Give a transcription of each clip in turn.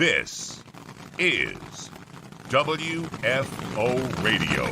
This is WFO Radio.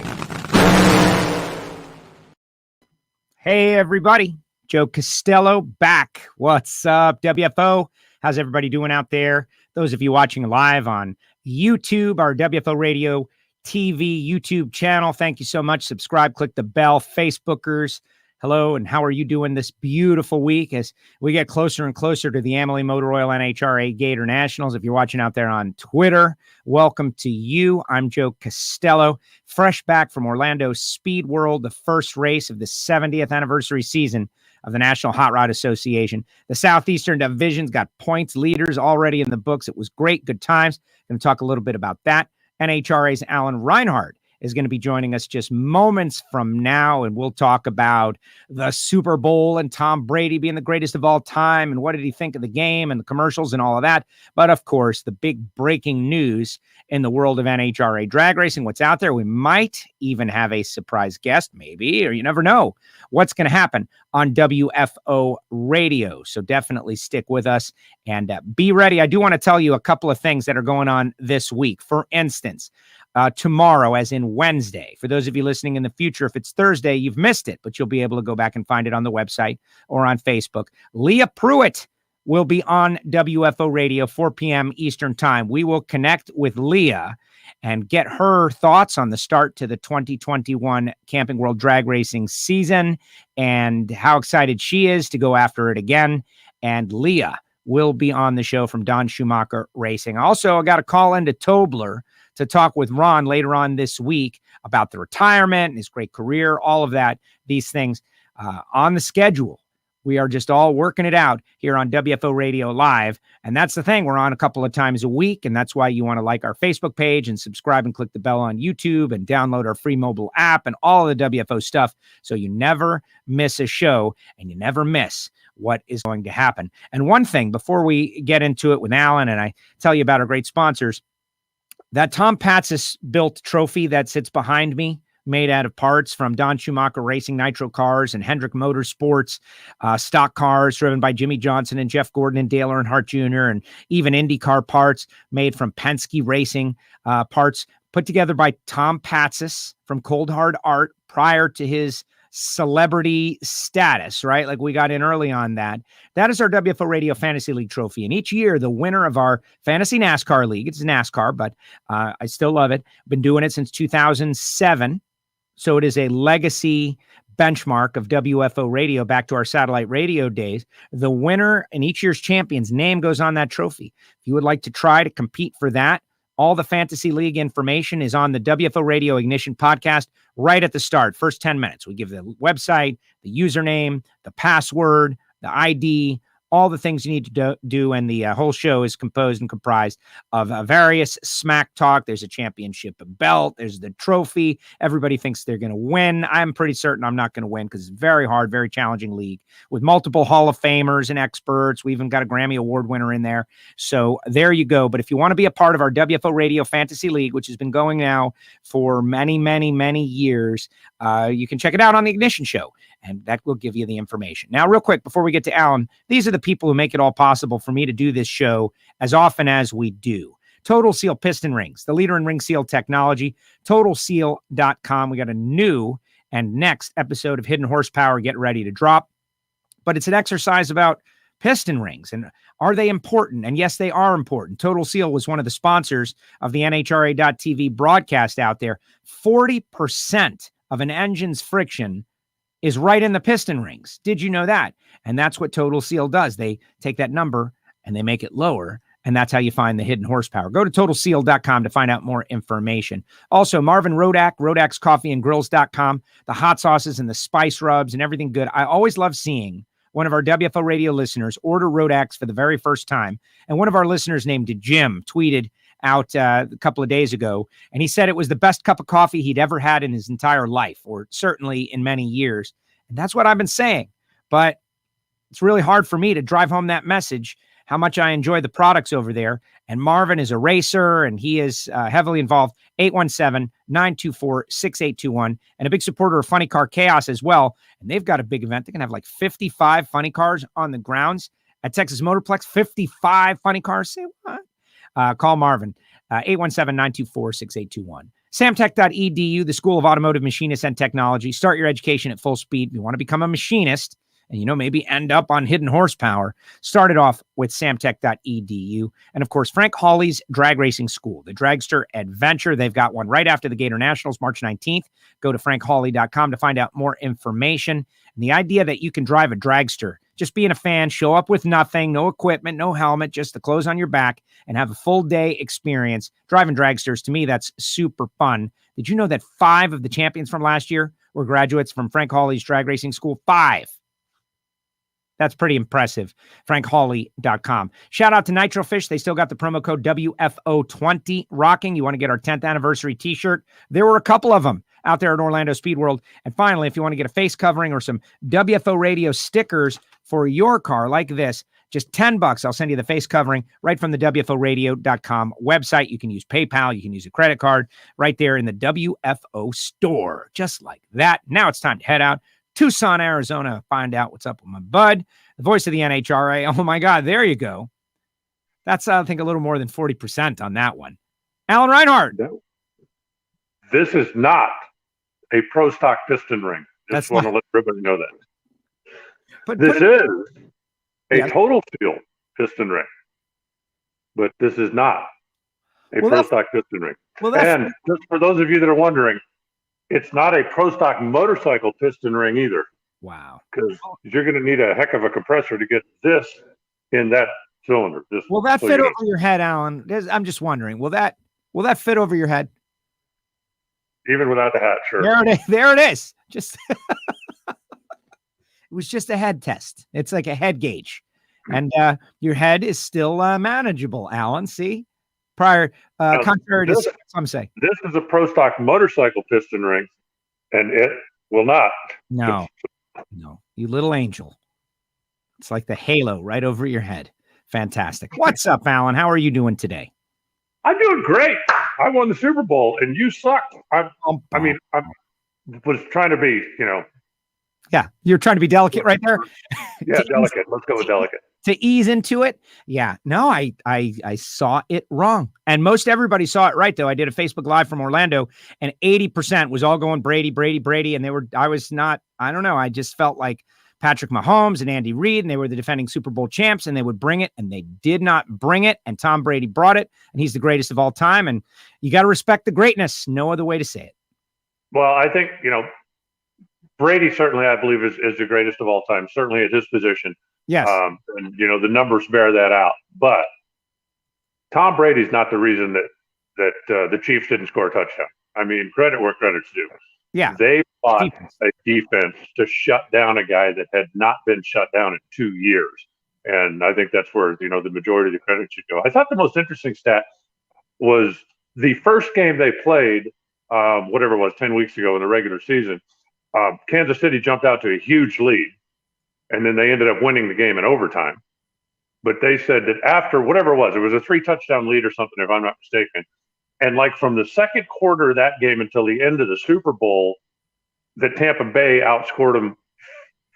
Hey, everybody. Joe Castello back. What's up, WFO? How's everybody doing out there? Those of you watching live on YouTube, our WFO Radio TV YouTube channel, thank you so much. Subscribe, click the bell. Facebookers, hello, and how are you doing this beautiful week as we get closer and closer to the Amalie Motor Oil NHRA Gator Nationals? If you're watching out there on Twitter, welcome to you. I'm Joe Castello, fresh back from Orlando Speed World, the first race of the 70th anniversary season of the National Hot Rod Association. The Southeastern Division's got points leaders already in the books. It was great, good times. Going to talk a little bit about that. NHRA's Alan Reinhart is going to be joining us just moments from now, and we'll talk about the Super Bowl and Tom Brady being the greatest of all time and what did he think of the game and the commercials and all of that. But of course, the big breaking news in the world of NHRA drag racing, what's out there. We might even have a surprise guest, maybe, or you never know what's going to happen on WFO Radio. So definitely stick with us and be ready. I do want to tell you a couple of things that are going on this week. For instance, tomorrow, as in Wednesday. For those of you listening in the future, if it's Thursday, you've missed it, but you'll be able to go back and find it on the website or on Facebook. Leah Pruitt will be on WFO Radio, 4 p.m. Eastern Time. We will connect with Leah and get her thoughts on the start to the 2021 Camping World Drag Racing season and how excited she is to go after it again. And Leah will be on the show from Don Schumacher Racing. Also, I got a call into Tobler to talk with Ron later on this week about the retirement and his great career, all of that, these things on the schedule. We are just all working it out here on WFO Radio Live. And that's the thing. We're on a couple of times a week. And that's why you want to like our Facebook page and subscribe and click the bell on YouTube and download our free mobile app and all of the WFO stuff so you never miss a show and you never miss what is going to happen. And one thing before we get into it with Alan and I tell you about our great sponsors, that Tom Patsis built trophy that sits behind me, made out of parts from Don Schumacher Racing Nitro cars and Hendrick Motorsports, stock cars driven by Jimmy Johnson and Jeff Gordon and Dale Earnhardt Jr., and even IndyCar parts made from Penske Racing parts put together by Tom Patsis from Cold Hard Art prior to his celebrity status, right? Like we got in early on that. That is our WFO Radio Fantasy League trophy. And each year, the winner of our Fantasy NASCAR League, it's NASCAR, but I still love it. Been doing it since 2007. So it is a legacy benchmark of WFO Radio back to our satellite radio days. The winner and each year's champion's name goes on that trophy. If you would like to try to compete for that, all the Fantasy League information is on the WFO Radio Ignition podcast right at the start, first 10 minutes. We give the website, the username, the password, the ID, all the things you need to do. And the whole show is composed and comprised of various smack talk. There's a championship belt. There's the trophy. Everybody thinks they're going to win. I'm pretty certain I'm not going to win because it's very hard, very challenging league with multiple Hall of Famers and experts. We even got a Grammy Award winner in there. So there you go. But if you want to be a part of our WFO Radio Fantasy League, which has been going now for many, many, many years, you can check it out on the Ignition Show. And that will give you the information. Now, real quick, before we get to Alan, these are the people who make it all possible for me to do this show as often as we do. Total Seal Piston Rings, the leader in ring seal technology, TotalSeal.com. We got a new and next episode of Hidden Horsepower get ready to drop. But it's an exercise about piston rings. And are they important? And yes, they are important. Total Seal was one of the sponsors of the NHRA.TV broadcast out there. 40% of an engine's friction is right in the piston rings. Did you know that? And that's what Total Seal does. They take that number and they make it lower. And that's how you find the hidden horsepower. Go to TotalSeal.com to find out more information. Also, Marvin Rodak, RodaksCoffeeandGrills.com, the hot sauces and the spice rubs and everything good. I always love seeing one of our WFO Radio listeners order Rodaks for the very first time. And one of our listeners named Jim tweeted out a couple of days ago, and he said it was the best cup of coffee he'd ever had in his entire life, or certainly in many years. And that's what I've been saying. But it's really hard for me to drive home that message, how much I enjoy the products over there. And Marvin is a racer, and he is heavily involved. 817-924-6821, and a big supporter of Funny Car Chaos as well. And they've got a big event. They're going to have like 55 funny cars on the grounds at Texas Motorplex. 55 funny cars. Say what? Call Marvin, 817-924-6821. Samtech.edu, the School of Automotive Machinists and Technology. Start your education at full speed. If you want to become a machinist and, maybe end up on hidden horsepower, start it off with samtech.edu. And, of course, Frank Hawley's Drag Racing School, the Dragster Adventure. They've got one right after the Gator Nationals, March 19th. Go to frankhawley.com to find out more information. And the idea that you can drive a dragster, just being a fan, show up with nothing, no equipment, no helmet, just the clothes on your back, and have a full day experience driving dragsters. To me, that's super fun. Did you know that 5 of the champions from last year were graduates from Frank Hawley's Drag Racing School? 5. That's pretty impressive. frankhawley.com. Shout out to Nitro Fish. They still got the promo code WFO20 rocking. You want to get our 10th anniversary t-shirt? There were a couple of them out there at Orlando Speed World. And finally, if you want to get a face covering or some WFO Radio stickers for your car like this, just $10. I'll send you the face covering right from the WFOradio.com website. You can use PayPal. You can use a credit card right there in the WFO store. Just like that. Now it's time to head out Tucson, Arizona, find out what's up with my bud, the voice of the NHRA. Oh, my God, there you go. That's, I think, a little more than 40% on that one. Alan Reinhart. No. This is not a pro stock piston ring. Just want to let everybody know that. This is a total steel piston ring, but this is not a pro stock piston ring. And just for those of you that are wondering, it's not a pro stock motorcycle piston ring either. Wow. Because you're going to need a heck of a compressor to get this in that cylinder. Will that fit over your head, Alan? I'm just wondering. Will that fit over your head? Even without the hat, sure. There it is. Just it was just a head test. It's like a head gauge. And your head is still manageable, Alan. See? Contrary to some say. This is a pro stock motorcycle piston ring, and it will not. No, you little angel. It's like the halo right over your head. Fantastic. What's up, Alan? How are you doing today? I'm doing great. I won the Super Bowl, and you sucked. I was trying to be, Yeah, you're trying to be delicate right there. Yeah, delicate. Let's go with delicate. To ease into it. Yeah, no, I saw it wrong. And most everybody saw it right, though. I did a Facebook Live from Orlando, and 80% was all going Brady. And I just felt like Patrick Mahomes and Andy Reid, and they were the defending Super Bowl champs, and they would bring it, and they did not bring it. And Tom Brady brought it, and he's the greatest of all time. And you got to respect the greatness. No other way to say it. Well, I think, Brady certainly, I believe, is the greatest of all time, certainly at his position. Yes. And, the numbers bear that out. But Tom Brady's not the reason that the Chiefs didn't score a touchdown. I mean, credit where credit's due. Yeah. They fought a defense to shut down a guy that had not been shut down in 2 years. And I think that's where, the majority of the credit should go. I thought the most interesting stat was the first game they played, whatever it was, 10 weeks ago in the regular season. Kansas City jumped out to a huge lead, and then they ended up winning the game in overtime. But they said that after whatever it was a 3-touchdown lead or something, if I'm not mistaken. And like from the second quarter of that game until the end of the Super Bowl, that Tampa Bay outscored them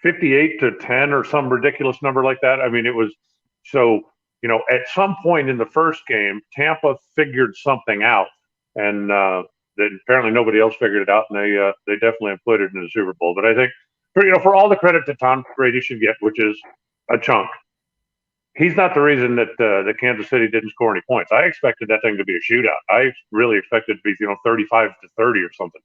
58-10 or some ridiculous number like that. I mean, it was so, at some point in the first game, Tampa figured something out, and that apparently nobody else figured it out, and they definitely employed it in the Super Bowl. But I think, for all the credit that Tom Brady should get, which is a chunk, he's not the reason that Kansas City didn't score any points. I expected that thing to be a shootout. I really expected it to be 35-30 or something.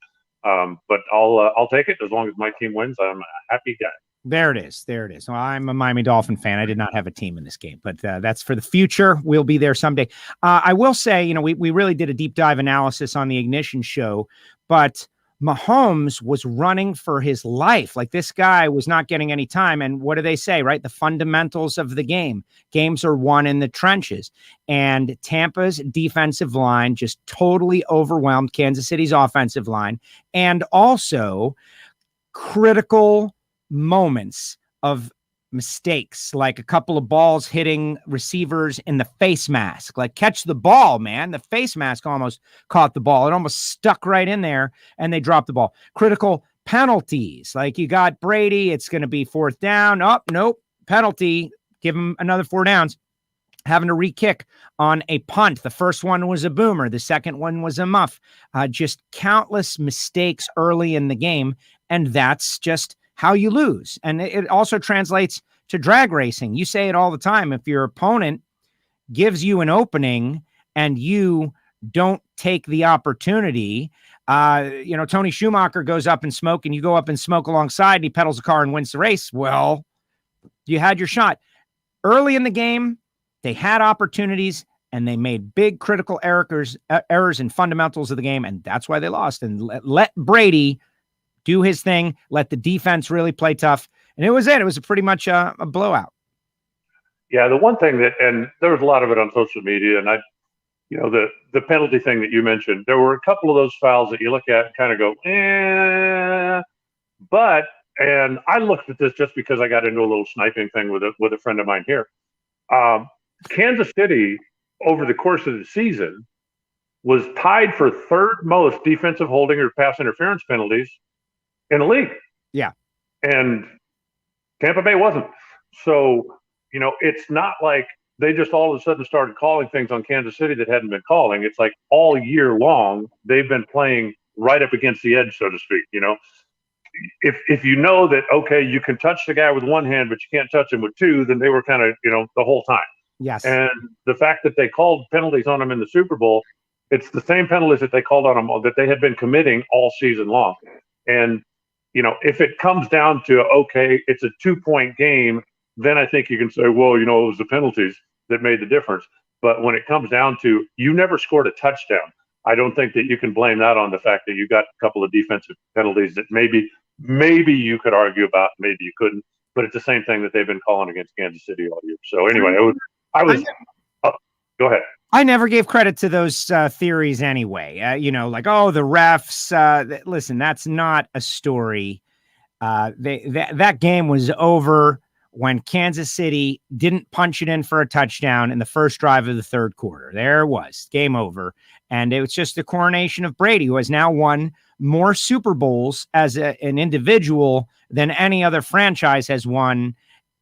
But I'll take it as long as my team wins. I'm a happy guy. There it is. Well, I'm a Miami Dolphin fan. I did not have a team in this game, but that's for the future. We'll be there someday. I will say, we really did a deep dive analysis on the Ignition show, but Mahomes was running for his life. Like, this guy was not getting any time. And what do they say, right? The fundamentals of the game. Games are won in the trenches. And Tampa's defensive line just totally overwhelmed Kansas City's offensive line. And also critical moments of mistakes, like a couple of balls hitting receivers in the face mask. Like, catch the ball, man. The face mask almost caught the ball. It almost stuck right in there, and they dropped the ball. Critical penalties. Like, you got Brady. It's going to be 4th down. Oh, nope. Penalty. Give him another 4 downs. having to re-kick on a punt. The first one was a boomer. The second one was a muff. Just countless mistakes early in the game. And that's just how you lose. And it also translates to drag racing. You say it all the time. If your opponent gives you an opening and you don't take the opportunity, Tony Schumacher goes up in smoke and you go up in smoke alongside and he pedals the car and wins the race. Well, you had your shot. Early in the game, they had opportunities and they made big critical errors in fundamentals of the game, and that's why they lost. And let Brady do his thing, let the defense really play tough, and it was it. It was pretty much a blowout. Yeah, the one thing and there was a lot of it on social media, and the penalty thing that you mentioned, there were a couple of those fouls that you look at and kind of go, and I looked at this just because I got into a little sniping thing with a friend of mine here. Kansas City, over the course of the season, was tied for third most defensive holding or pass interference penalties in the league. Yeah. And Tampa Bay wasn't. So, it's not like they just all of a sudden started calling things on Kansas City that hadn't been calling. It's like all year long, they've been playing right up against the edge, so to speak. If you know that, okay, you can touch the guy with one hand, but you can't touch him with two, then they were kind of, the whole time. Yes. And the fact that they called penalties on him in the Super Bowl, it's the same penalties that they called on him that they had been committing all season long. And, if it comes down to, okay, it's a 2-point game, then I think you can say, well, it was the penalties that made the difference. But when it comes down to, you never scored a touchdown, I don't think that you can blame that on the fact that you got a couple of defensive penalties that maybe you could argue about, maybe you couldn't, but it's the same thing that they've been calling against Kansas City all year. So anyway, go ahead. I never gave credit to those theories anyway. The refs. Listen, that's not a story. That game was over when Kansas City didn't punch it in for a touchdown in the first drive of the third quarter. There it was, game over. And it was just the coronation of Brady, who has now won more Super Bowls as an individual than any other franchise has won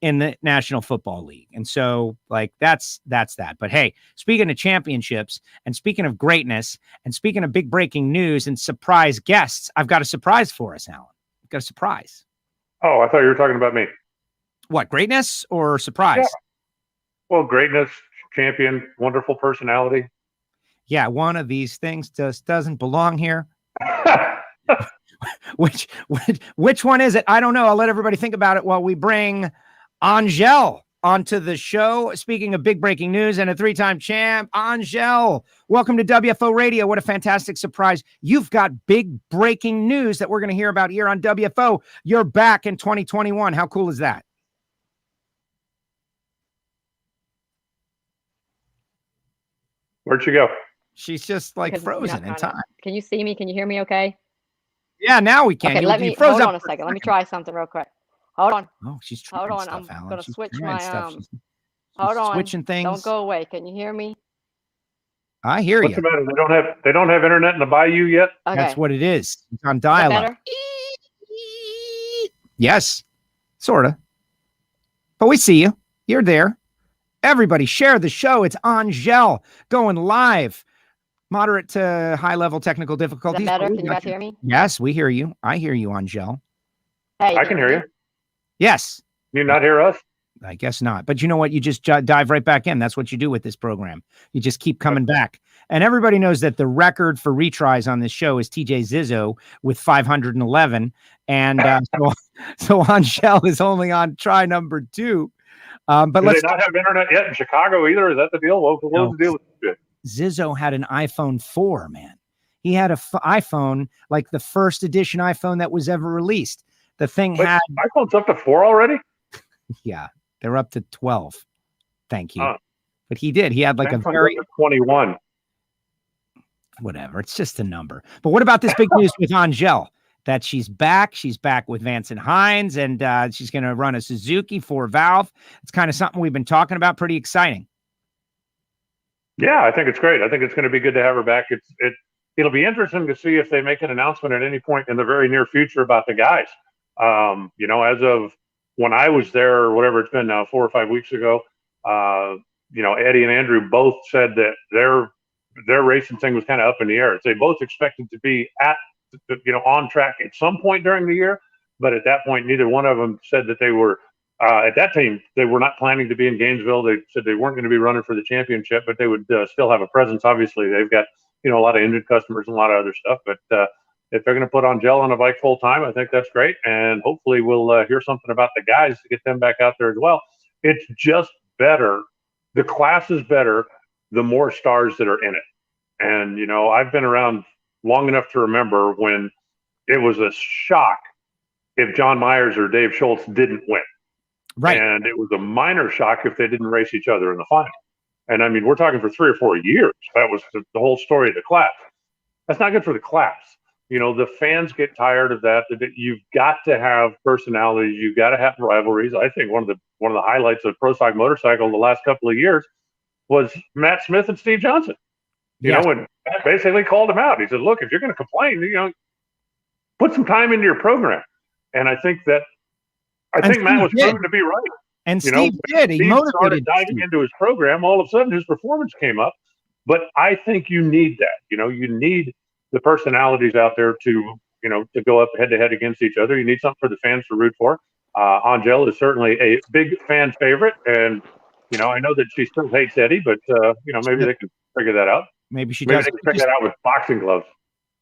in the National Football League. And so, that's that. But hey, speaking of championships and speaking of greatness and speaking of big breaking news and surprise guests, I've got a surprise for us, Alan. I've got a surprise. Oh, I thought you were talking about me. What, greatness or surprise? Yeah. Well, greatness, champion, wonderful personality. Yeah, one of these things just doesn't belong here. Which one is it? I don't know. I'll let everybody think about it while we bring Angel onto the show. Speaking of big breaking news and a 3-time champ, Angel, welcome to WFO Radio. What a fantastic surprise. You've got big breaking news that we're going to hear about here on WFO. You're back in 2021. How cool is that? Where'd she go? She's just frozen in time. Can you see me? Can you hear me okay? Yeah, now we can. Okay, hold on a second. Let me try something real quick. Hold on. Oh, she's trying Hold on. stuff, I'm Alan. going to She's switch trying my stuff. She's hold on. switching things. Don't go away. Can you hear me? I hear What's you. the matter? They don't have internet in the bayou yet? Okay. That's what it is. It's on Is that dial-up. better? Yes, sort of. But we see you. You're there. Everybody share the show. It's Angel going live. Moderate to high-level technical Is that difficulties. better? Can you guys hear me? Yes, we hear you. I hear you, Angel. Hey, I can hear you. Yes. Can you not hear us? I guess not. But you know what? You just dive right back in. That's what you do with this program. You just keep coming back. And everybody knows that the record for retries on this show is TJ Zizzo with 511. And so Angel is only on try number 2. But Do let's they not have internet yet in Chicago either? Is that the deal? What was the deal with it? Zizzo had an iPhone 4, man. He had an iPhone, like the first edition iPhone that was ever released. The thing had iPhone's up to 4 already? Yeah, they're up to 12. Thank you. But he did. He had like Samsung's a very 21. Whatever. It's just a number. But what about this big news with Angel? That she's back. She's back with Vance and Hines, and she's going to run a Suzuki 4-valve. It's kind of something we've been talking about. Pretty exciting. Yeah, I think it's great. I think it's going to be good to have her back. It'll be interesting to see if they make an announcement at any point in the very near future about the guys. As of when I was there, or whatever it's been now, 4 or 5 weeks ago, Eddie and Andrew both said that their racing thing was kind of up in the air. They both expected to be on track at some point during the year, but at that point, neither one of them said that they were. At that time, they were not planning to be in Gainesville. They said they weren't going to be running for the championship, but they would still have a presence. Obviously, they've got a lot of engine customers and a lot of other stuff. But if they're going to put Angel on a bike full time, I think that's great. And hopefully, we'll hear something about the guys to get them back out there as well. It's just better. The class is better the more stars that are in it. And I've been around long enough to remember when it was a shock if John Myers or Dave Schultz didn't win. Right. And it was a minor shock if they didn't race each other in the final. And I mean, we're talking for 3 or 4 years. That was the whole story of the class. That's not good for the class. The fans get tired of that. You've got to have personalities. You've got to have rivalries. I think one of the highlights of Pro Stock Motorcycle in the last couple of years was Matt Smith and Steve Johnson. When Matt basically called him out. He said, look, if you're going to complain, put some time into your program. And I think Matt was proven to be right. And Steve did. He motivated. Diving into his program, all of a sudden his performance came up. But I think you need that. You need the personalities out there to go up head to head against each other. You need something for the fans to root for. Angel is certainly a big fan favorite, and I know that she still hates Eddie, but maybe they can figure that out. Maybe she maybe does. They can figure that out with boxing gloves.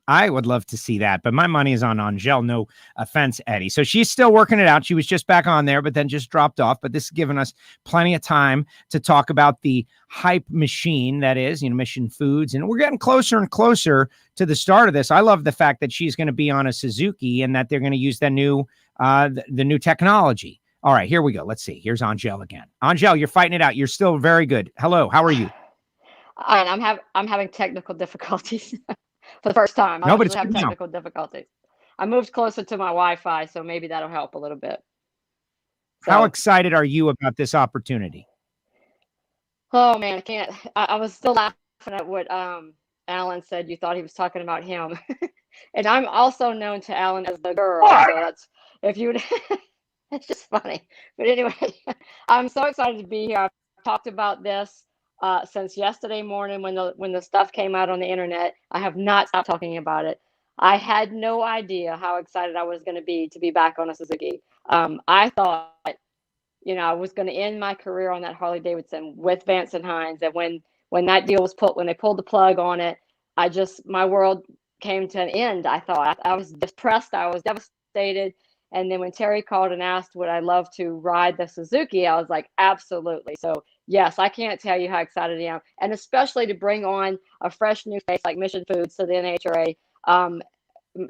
I would love to see that, but my money is on Angel. No offense, Eddie. So she's still working it out. She was just back on there, but then just dropped off. But this has given us plenty of time to talk about the hype machine that is, Mission Foods. And we're getting closer and closer to the start of this. I love the fact that she's going to be on a Suzuki and that they're going to use the new technology. All right, here we go. Let's see. Here's Angel again. Angel, you're fighting it out. You're still very good. Hello, how are you? I'm having technical difficulties. For the first time. No, but it's having technical difficulties. I moved closer to my Wi-Fi, so maybe that'll help a little bit. So, how excited are you about this opportunity? Oh man, I can't. I was still laughing at what Alan said. You thought he was talking about him, and I'm also known to Alan as the girl. So that's if you would. It's just funny, but anyway, I'm so excited to be here. I've talked about this since yesterday morning when the stuff came out on the internet. I have not stopped talking about it. I had no idea how excited I was going to be back on a Suzuki. I thought, I was going to end my career on that Harley Davidson with Vance and Hines. And when that deal was when they pulled the plug on it, my world came to an end. I thought I was depressed. I was devastated. And then when Terry called and asked would I love to ride the Suzuki, I was like, absolutely. So yes, I can't tell you how excited I am. And especially to bring on a fresh new face like Mission Foods to the NHRA.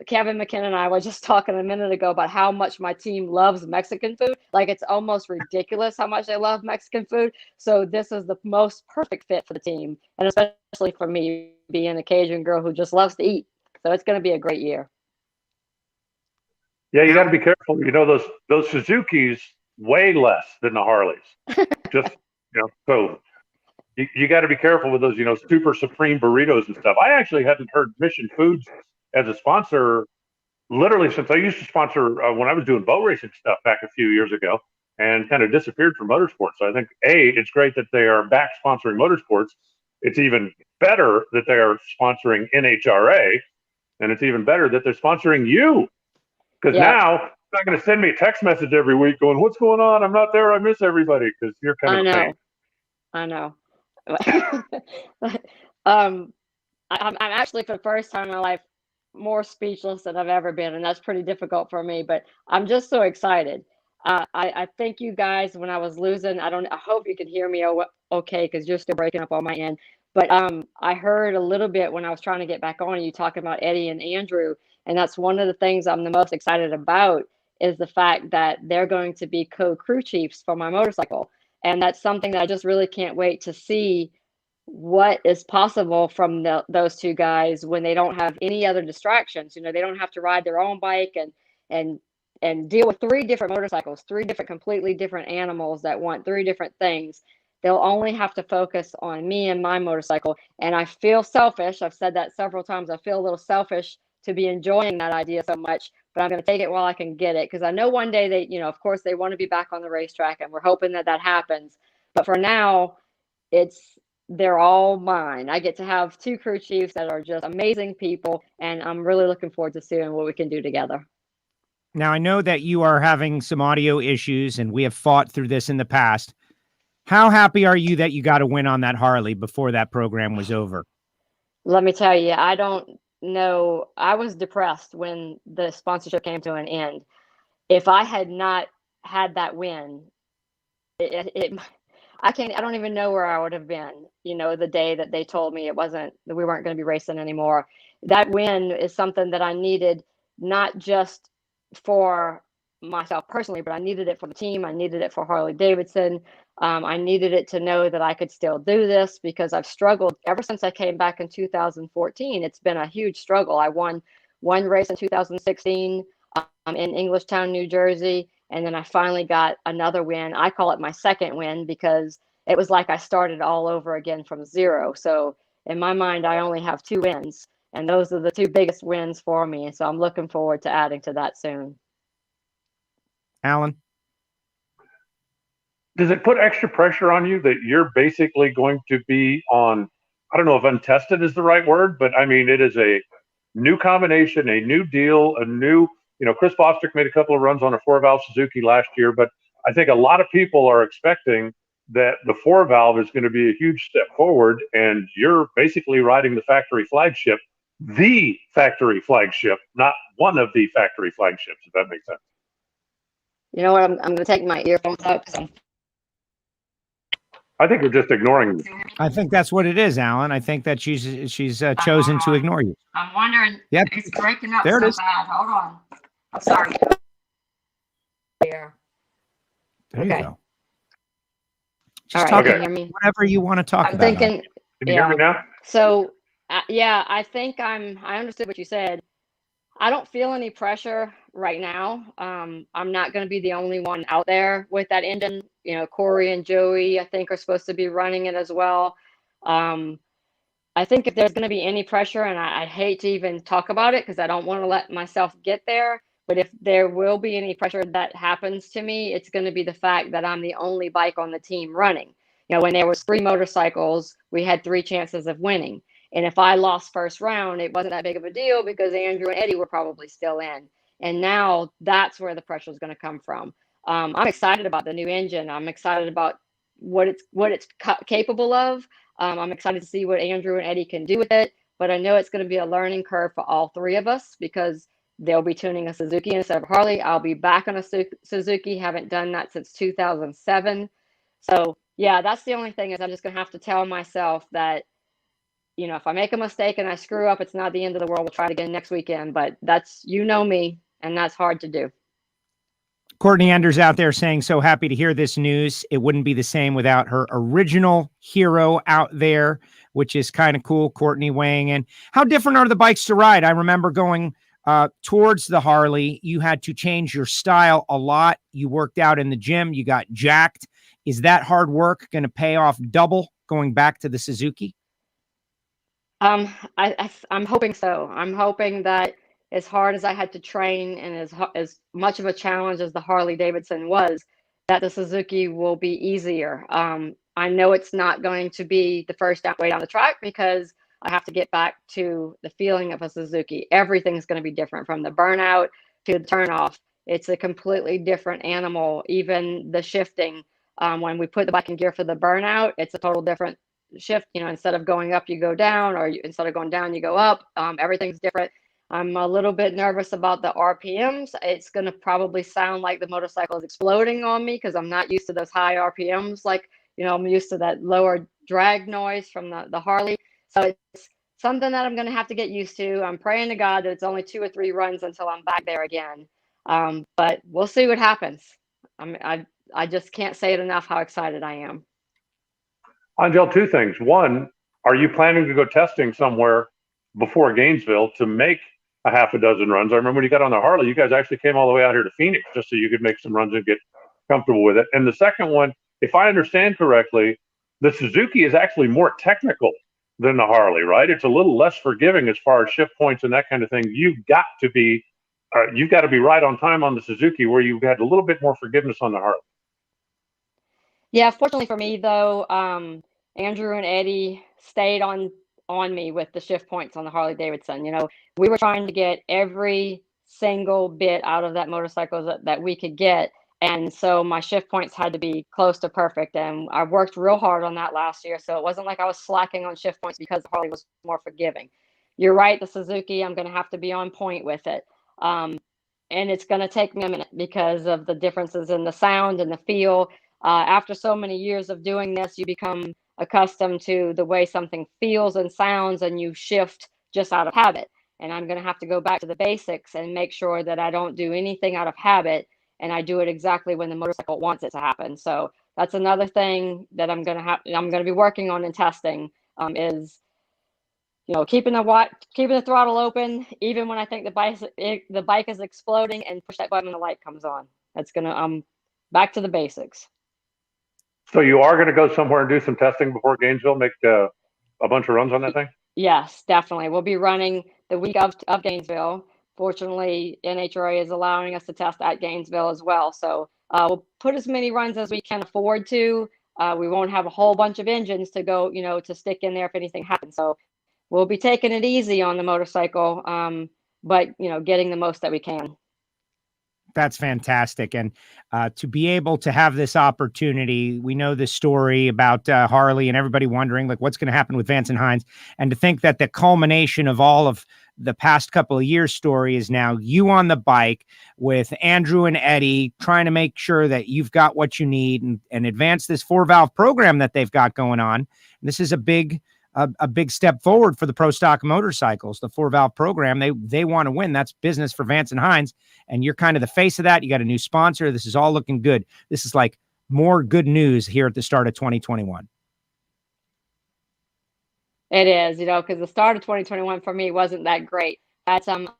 Kevin McKinnon and I were just talking a minute ago about how much my team loves Mexican food. Like it's almost ridiculous how much they love Mexican food. So this is the most perfect fit for the team. And especially for me being a Cajun girl who just loves to eat. So it's going to be a great year. Yeah, you got to be careful. Those Suzukis way less than the Harleys. Just so you got to be careful with those super supreme burritos and stuff. I actually hadn't heard Mission Foods as a sponsor literally since I used to sponsor when I was doing boat racing stuff back a few years ago, and kind of disappeared from motorsports. So I think it's great that they are back sponsoring motorsports. It's even better that they are sponsoring NHRA, and it's even better that they're sponsoring you. Because now they're not going to send me a text message every week going, what's going on? I'm not there. I miss everybody. Because you're kind of I know. I'm actually, for the first time in my life, more speechless than I've ever been. And that's pretty difficult for me. But I'm just so excited. I thank you guys. When I was losing, I hope you can hear me okay, because you're still breaking up on my end. But I heard a little bit when I was trying to get back on, you talking about Eddie and Andrew. And that's one of the things I'm the most excited about, is the fact that they're going to be co-crew chiefs for my motorcycle. And that's something that I just really can't wait to see what is possible from those two guys when they don't have any other distractions. They don't have to ride their own bike and deal with 3 different motorcycles, 3 different, completely different animals that want 3 different things. They'll only have to focus on me and my motorcycle. And I feel selfish. I've said that several times. I feel a little selfish to be enjoying that idea so much, but I'm going to take it while I can get it. Because I know one day they, of course, they want to be back on the racetrack, and we're hoping that happens. But for now, they're all mine. I get to have 2 crew chiefs that are just amazing people, and I'm really looking forward to seeing what we can do together. Now, I know that you are having some audio issues, and we have fought through this in the past. How happy are you that you got a win on that Harley before that program was over? Let me tell you, I don't know. I was depressed when the sponsorship came to an end. If I had not had that win, I don't even know where I would have been, the day that they told me that we weren't going to be racing anymore. That win is something that I needed, not just for myself personally, but I needed it for the team. I needed it for Harley Davidson. I needed it to know that I could still do this, because I've struggled ever since I came back in 2014. It's been a huge struggle. I won one race in 2016 in Englishtown, New Jersey. And then I finally got another win. I call it my second win, because it was like I started all over again from zero. So in my mind, I only have 2 wins, and those are the 2 biggest wins for me. And so I'm looking forward to adding to that soon. Alan? Does it put extra pressure on you that you're basically going to be on, I don't know if untested is the right word, but I mean, it is a new combination, a new deal, a new, Chris Bostic made a couple of runs on a 4-valve Suzuki last year, but I think a lot of people are expecting that the 4-valve is going to be a huge step forward, and you're basically riding the factory flagship, not one of the factory flagships, if that makes sense. You know what? I'm going to take my earphones out because I think you're just ignoring me. I think that's what it is, Alan. I think that she's chosen to ignore you. I'm wondering. Yep. It's breaking up there so it is. bad. Hold on. I'm sorry. There you go. Just talk Can you hear me? whatever you want to talk I'm about. thinking. Can you hear me now? So, I think I understood what you said. I don't feel any pressure right now. I'm not going to be the only one out there with that engine. Corey and Joey, I think, are supposed to be running it as well. I think if there's going to be any pressure, and I hate to even talk about it because I don't want to let myself get there, but if there will be any pressure that happens to me, it's going to be the fact that I'm the only bike on the team running. When there was 3 motorcycles, we had 3 chances of winning. And if I lost first round, it wasn't that big of a deal because Andrew and Eddie were probably still in. And now that's where the pressure is going to come from. I'm excited about the new engine. I'm excited about what it's capable of. I'm excited to see what Andrew and Eddie can do with it. But I know it's going to be a learning curve for all 3 of us, because they'll be tuning a Suzuki instead of Harley. I'll be back on a Suzuki. Haven't done that since 2007. So yeah, that's the only thing, is I'm just going to have to tell myself that, if I make a mistake and I screw up, it's not the end of the world. We'll try it again next weekend. But that's, me, and that's hard to do. Courtney Enders out there saying, so happy to hear this news. It wouldn't be the same without her original hero out there, which is kind of cool. Courtney weighing in. How different are the bikes to ride? I remember going towards the Harley. You had to change your style a lot. You worked out in the gym. You got jacked. Is that hard work going to pay off double going back to the Suzuki? I'm hoping so. I'm hoping that as hard as I had to train and as much of a challenge as the Harley Davidson was, that the Suzuki will be easier. I know it's not going to be the first way down the track, because I have to get back to the feeling of a Suzuki. Everything's going to be different, from the burnout to the turnoff. It's a completely different animal. Even the shifting, when we put the bike in gear for the burnout, it's a total different shift. Instead of going up, you go down, or instead of going down, you go up. Everything's different. I'm a little bit nervous about the RPMs. It's going to probably sound like the motorcycle is exploding on me, because I'm not used to those high RPMs. Like, I'm used to that lower drag noise from the Harley. So it's something that I'm going to have to get used to. I'm praying to God that it's only 2 or 3 runs until I'm back there again. But we'll see what happens. I just can't say it enough how excited I am. Angel, 2 things. One, are you planning to go testing somewhere before Gainesville to make a half a dozen runs? I remember when you got on the Harley, you guys actually came all the way out here to Phoenix just so you could make some runs and get comfortable with it. And the second one, if I understand correctly, the Suzuki is actually more technical than the Harley, right? It's a little less forgiving as far as shift points and that kind of thing. You've got to be right on time on the Suzuki, where you've had a little bit more forgiveness on the Harley. Yeah, fortunately for me, though, Andrew and Eddie stayed on me with the shift points on the Harley Davidson. You know, we were trying to get every single bit out of that motorcycle that we could get. And so my shift points had to be close to perfect. And I worked real hard on that last year. So it wasn't like I was slacking on shift points because Harley was more forgiving. You're right, the Suzuki, I'm going to have to be on point with it. And it's going to take me a minute because of the differences in the sound and the feel. After so many years of doing this, you become accustomed to the way something feels and sounds, and you shift just out of habit. And I'm going to have to go back to the basics and make sure that I don't do anything out of habit, and I do it exactly when the motorcycle wants it to happen. So that's another thing that I'm going to be working on and testing, is, you know, keeping the throttle open even when I think the bike is exploding, and push that button when the light comes on. That's gonna back to the basics. So you are going to go somewhere and do some testing before Gainesville, make a bunch of runs on that thing? Yes, definitely. We'll be running the week of Gainesville. Fortunately, NHRA is allowing us to test at Gainesville as well. So we'll put as many runs as we can afford to. We won't have a whole bunch of engines to go, you know, to stick in there if anything happens. So we'll be taking it easy on the motorcycle, but, you know, getting the most that we can. That's fantastic. And to be able to have this opportunity, we know the story about Harley and everybody wondering like what's going to happen with Vance and Hines. And to think that the culmination of all of the past couple of years story is now you on the bike with Andrew and Eddie trying to make sure that you've got what you need and advance this 4-valve program that they've got going on. And this is a big step forward for the pro stock motorcycles, the 4-valve program. They want to win. That's business for Vance and Hines. And you're kind of the face of that. You got a new sponsor. This is all looking good. This is like more good news here at the start of 2021. It is, you know, because the start of 2021 for me wasn't that great. I had some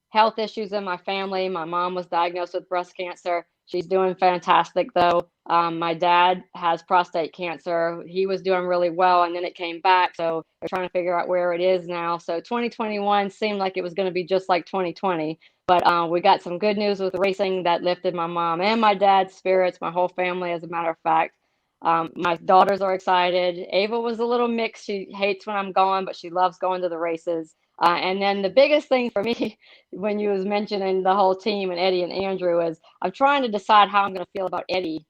health issues in my family. My mom was diagnosed with breast cancer. She's doing fantastic, though. My dad has prostate cancer. He was doing really well, and then it came back. So we're trying to figure out where it is now. So 2021 seemed like it was going to be just like 2020. But we got some good news with racing that lifted my mom and my dad's spirits, my whole family, as a matter of fact. My daughters are excited. Ava was a little mixed. She hates when I'm gone, but she loves going to the races. And then the biggest thing for me when you was mentioning the whole team and Eddie and Andrew is I'm trying to decide how I'm going to feel about Eddie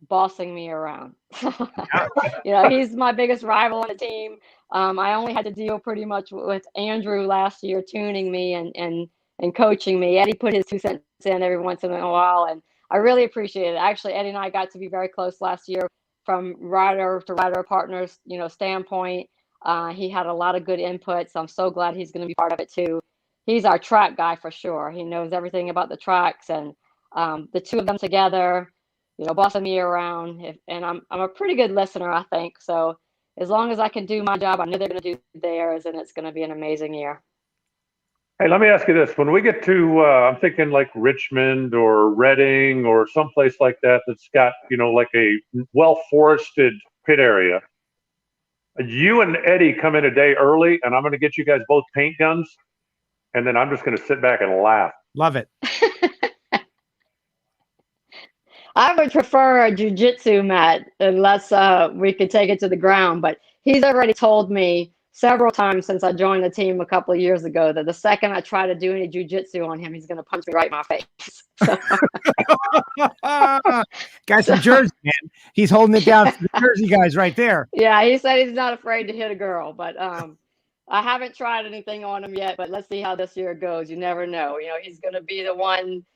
bossing me around. You know, he's my biggest rival on the team. I only had to deal pretty much with Andrew last year tuning me and coaching me. Eddie put his 2 cents in every once in a while, and I really appreciate it. Actually, Eddie and I got to be very close last year from rider to rider partners, you know, standpoint. He had a lot of good input, so I'm so glad he's going to be part of it too. He's our track guy for sure. He knows everything about the tracks, and the two of them together, you know, bossing me around. And I'm a pretty good listener, I think. So as long as I can do my job, I know they're going to do theirs, and it's going to be an amazing year. Hey, let me ask you this. When we get to, I'm thinking like Richmond or Reading or someplace like that that's got, you know, like a well-forested pit area, you and Eddie come in a day early, and I'm going to get you guys both paint guns, and then I'm just going to sit back and laugh. Love it. I would prefer a jiu-jitsu mat unless we could take it to the ground, but he's already told me several times since I joined the team a couple of years ago that the second I try to do any jiu-jitsu on him, he's going to punch me right in my face. So. Guys from Jersey, man. He's holding it down for the Jersey guys right there. Yeah, he said he's not afraid to hit a girl, but I haven't tried anything on him yet, but let's see how this year goes. You never know. You know, he's going to be the one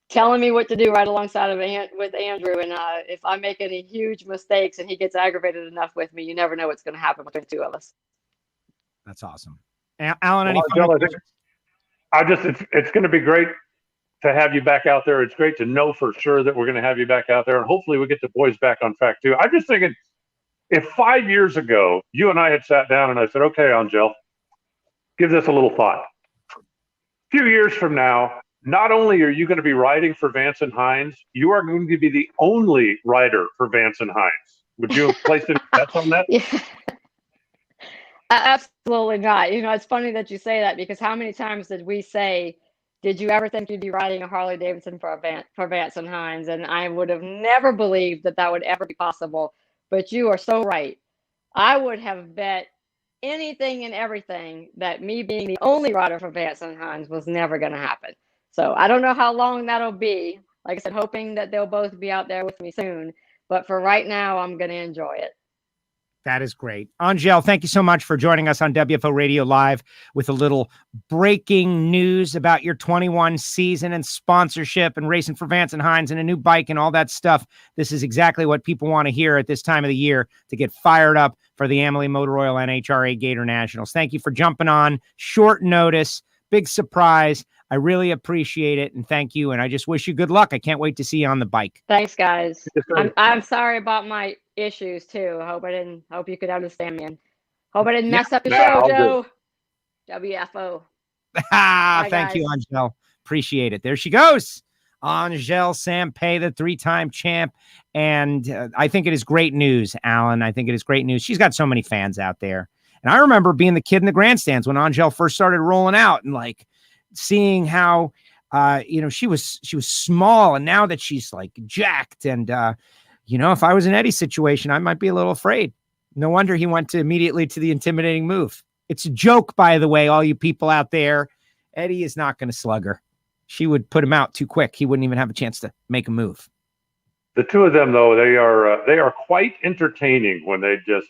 telling me what to do right alongside of with Andrew. And if I make any huge mistakes and he gets aggravated enough with me, you never know what's going to happen between the two of us. That's awesome. Alan, any it's going to be great to have you back out there. It's great to know for sure that we're going to have you back out there, and hopefully we get the boys back on track too. I'm just thinking, if 5 years ago you and I had sat down and I said, okay, Angel, give this a little thought. A few years from now, not only are you going to be riding for Vance and Hines, you are going to be the only rider for Vance and Hines. Would you have placed any bets on that? Yeah. Absolutely not. You know, it's funny that you say that, because how many times did we say, did you ever think you'd be riding a Harley Davidson for Vance and Hines? And I would have never believed that would ever be possible But you are so right. I would have bet anything and everything that me being the only rider for Vance and Hines was never going to happen. So I don't know how long that'll be. Like I said, hoping that they'll both be out there with me soon. But for right now, I'm going to enjoy it. That is great. Angel, thank you so much for joining us on WFO Radio Live with a little breaking news about your 21 season and sponsorship and racing for Vance and Hines and a new bike and all that stuff. This is exactly what people want to hear at this time of the year to get fired up for the Amalie Motor Oil NHRA Gator Nationals. Thank you for jumping on short notice. Big surprise. I really appreciate it, and thank you. And I just wish you good luck. I can't wait to see you on the bike. Thanks, guys. I'm sorry about my issues too. Hope you could understand me, and hope I didn't mess up the show, Joe. WFO. Bye, thank you, Angel. Appreciate it. There she goes. Angel Sampey, the 3-time champ. And I think it is great news, Alan. I think it is great news. She's got so many fans out there. And I remember being the kid in the grandstands when Angel first started rolling out and like seeing how, she was small, and now that she's like jacked and, if I was in Eddie's situation, I might be a little afraid. No wonder he went immediately to the intimidating move. It's a joke, by the way, all you people out there. Eddie is not going to slug her. She would put him out too quick. He wouldn't even have a chance to make a move. The two of them, though, they are quite entertaining when they just,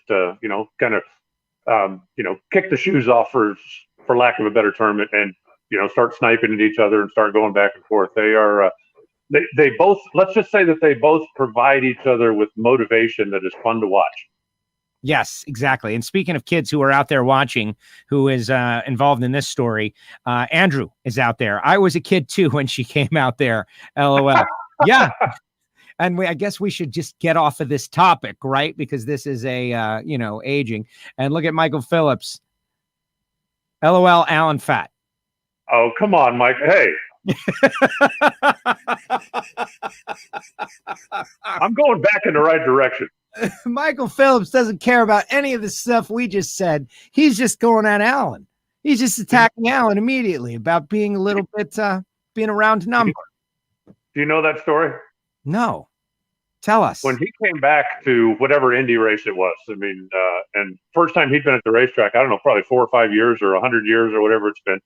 kick the shoes off for lack of a better term, and start sniping at each other and start going back and forth. They are, they both. Let's just say that they both provide each other with motivation that is fun to watch. Yes, exactly. And speaking of kids who are out there watching, who is involved in this story, Andrew is out there. I was a kid too when she came out there. LOL. Yeah. And I guess we should just get off of this topic, right? Because this is a, aging. And look at Michael Phillips. LOL, Alan Fat. Oh, come on, Mike. Hey. I'm going back in the right direction. Michael Phillips doesn't care about any of the stuff we just said. He's just going at Alan. He's just attacking Alan immediately about being a little bit, being a round number. Do you know that story? No. Tell us. When he came back to whatever Indy race it was, and first time he'd been at the racetrack, I don't know, probably 4 or 5 years or 100 years or whatever it's been.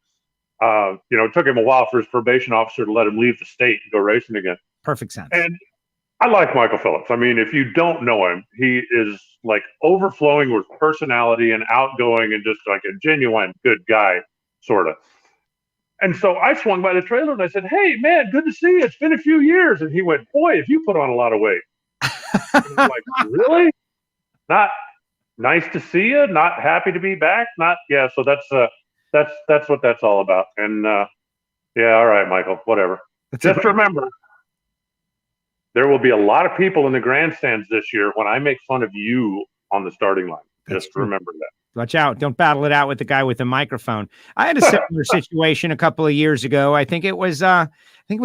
It took him a while for his probation officer to let him leave the state and go racing again. Perfect sense. And I like Michael Phillips. I mean, if you don't know him, he is like overflowing with personality and outgoing and just like a genuine good guy, sort of. And so I swung by the trailer and I said, "Hey, man, good to see you. It's been a few years." And he went, "Boy, if you put on a lot of weight." And I'm like, "Really? Not nice to see you? Not happy to be back? Not yeah." So that's what that's all about. And all right, Michael, whatever. Just remember, there will be a lot of people in the grandstands this year when I make fun of you on the starting line. Just remember that. Watch out. Don't battle it out with the guy with the microphone. I had a similar situation a couple of years ago. I think it was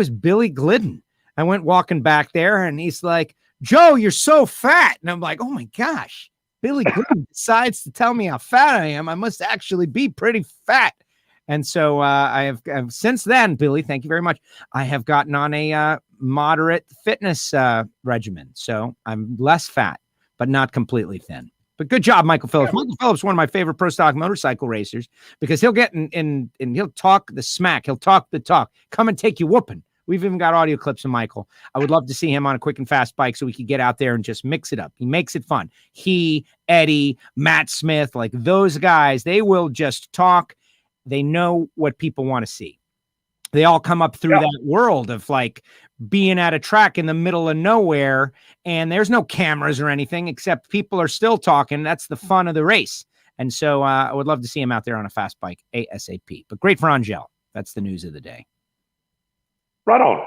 Billy Glidden. I went walking back there and he's like, "Joe, you're so fat." And I'm like, "Oh my gosh, Billy Glidden decides to tell me how fat I am. I must actually be pretty fat." And so I have since then, Billy, thank you very much. I have gotten on a moderate fitness regimen. So I'm less fat, but not completely thin. But good job, Michael Phillips. Michael Phillips, one of my favorite pro stock motorcycle racers, because he'll get in and he'll talk the smack. He'll talk the talk. Come and take you whooping. We've even got audio clips of Michael. I would love to see him on a quick and fast bike so we could get out there and just mix it up. He makes it fun. He, Eddie, Matt Smith, like those guys, they will just talk. They know what people want to see. They all come up through that world of like being at a track in the middle of nowhere and there's no cameras or anything except people are still talking. That's the fun of the race. And so I would love to see him out there on a fast bike ASAP. But great for Angel. That's the news of the day. Right on.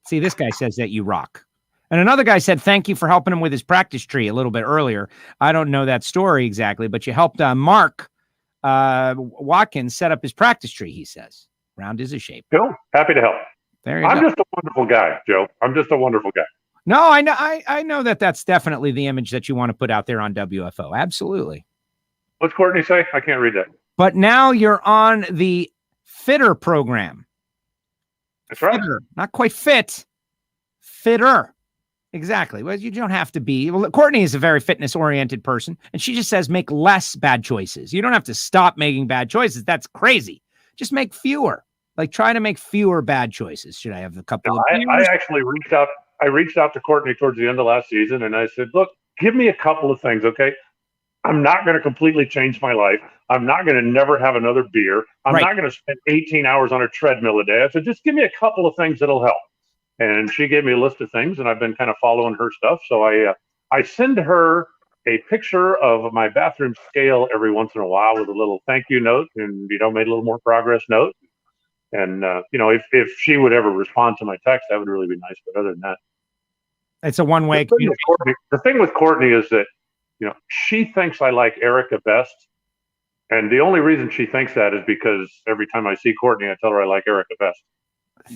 See, this guy says that you rock. And another guy said, thank you for helping him with his practice tree a little bit earlier. I don't know that story exactly, but you helped Mark Watkins set up his practice tree, he says. Round is a shape. Cool. Happy to help. There you I'm go. just a wonderful guy, Joe. I'm just a wonderful guy. No, I know that that's definitely the image that you want to put out there on WFO. Absolutely. What's Courtney say? I can't read that. But now you're on the fitter program. That's right. Fitter. Not quite fit. Fitter. Exactly. Well, you don't have to be. Well, Courtney is a very fitness-oriented person, and she just says make less bad choices. You don't have to stop making bad choices. That's crazy. Just make fewer. Like, try to make fewer bad choices. Should I have a couple of beers? I actually reached out. I reached out to Courtney towards the end of last season, and I said, "Look, give me a couple of things, okay? I'm not going to completely change my life. I'm not going to never have another beer. I'm not going to spend 18 hours on a treadmill a day. I said, just give me a couple of things that'll help." And she gave me a list of things, and I've been kind of following her stuff. So I send her a picture of my bathroom scale every once in a while with a little thank you note, and made a little more progress note. And if she would ever respond to my text, that would really be nice. But other than that, it's a one-way communication. The thing with Courtney is that she thinks I like Erica best, and the only reason she thinks that is because every time I see Courtney, I tell her I like Erica best.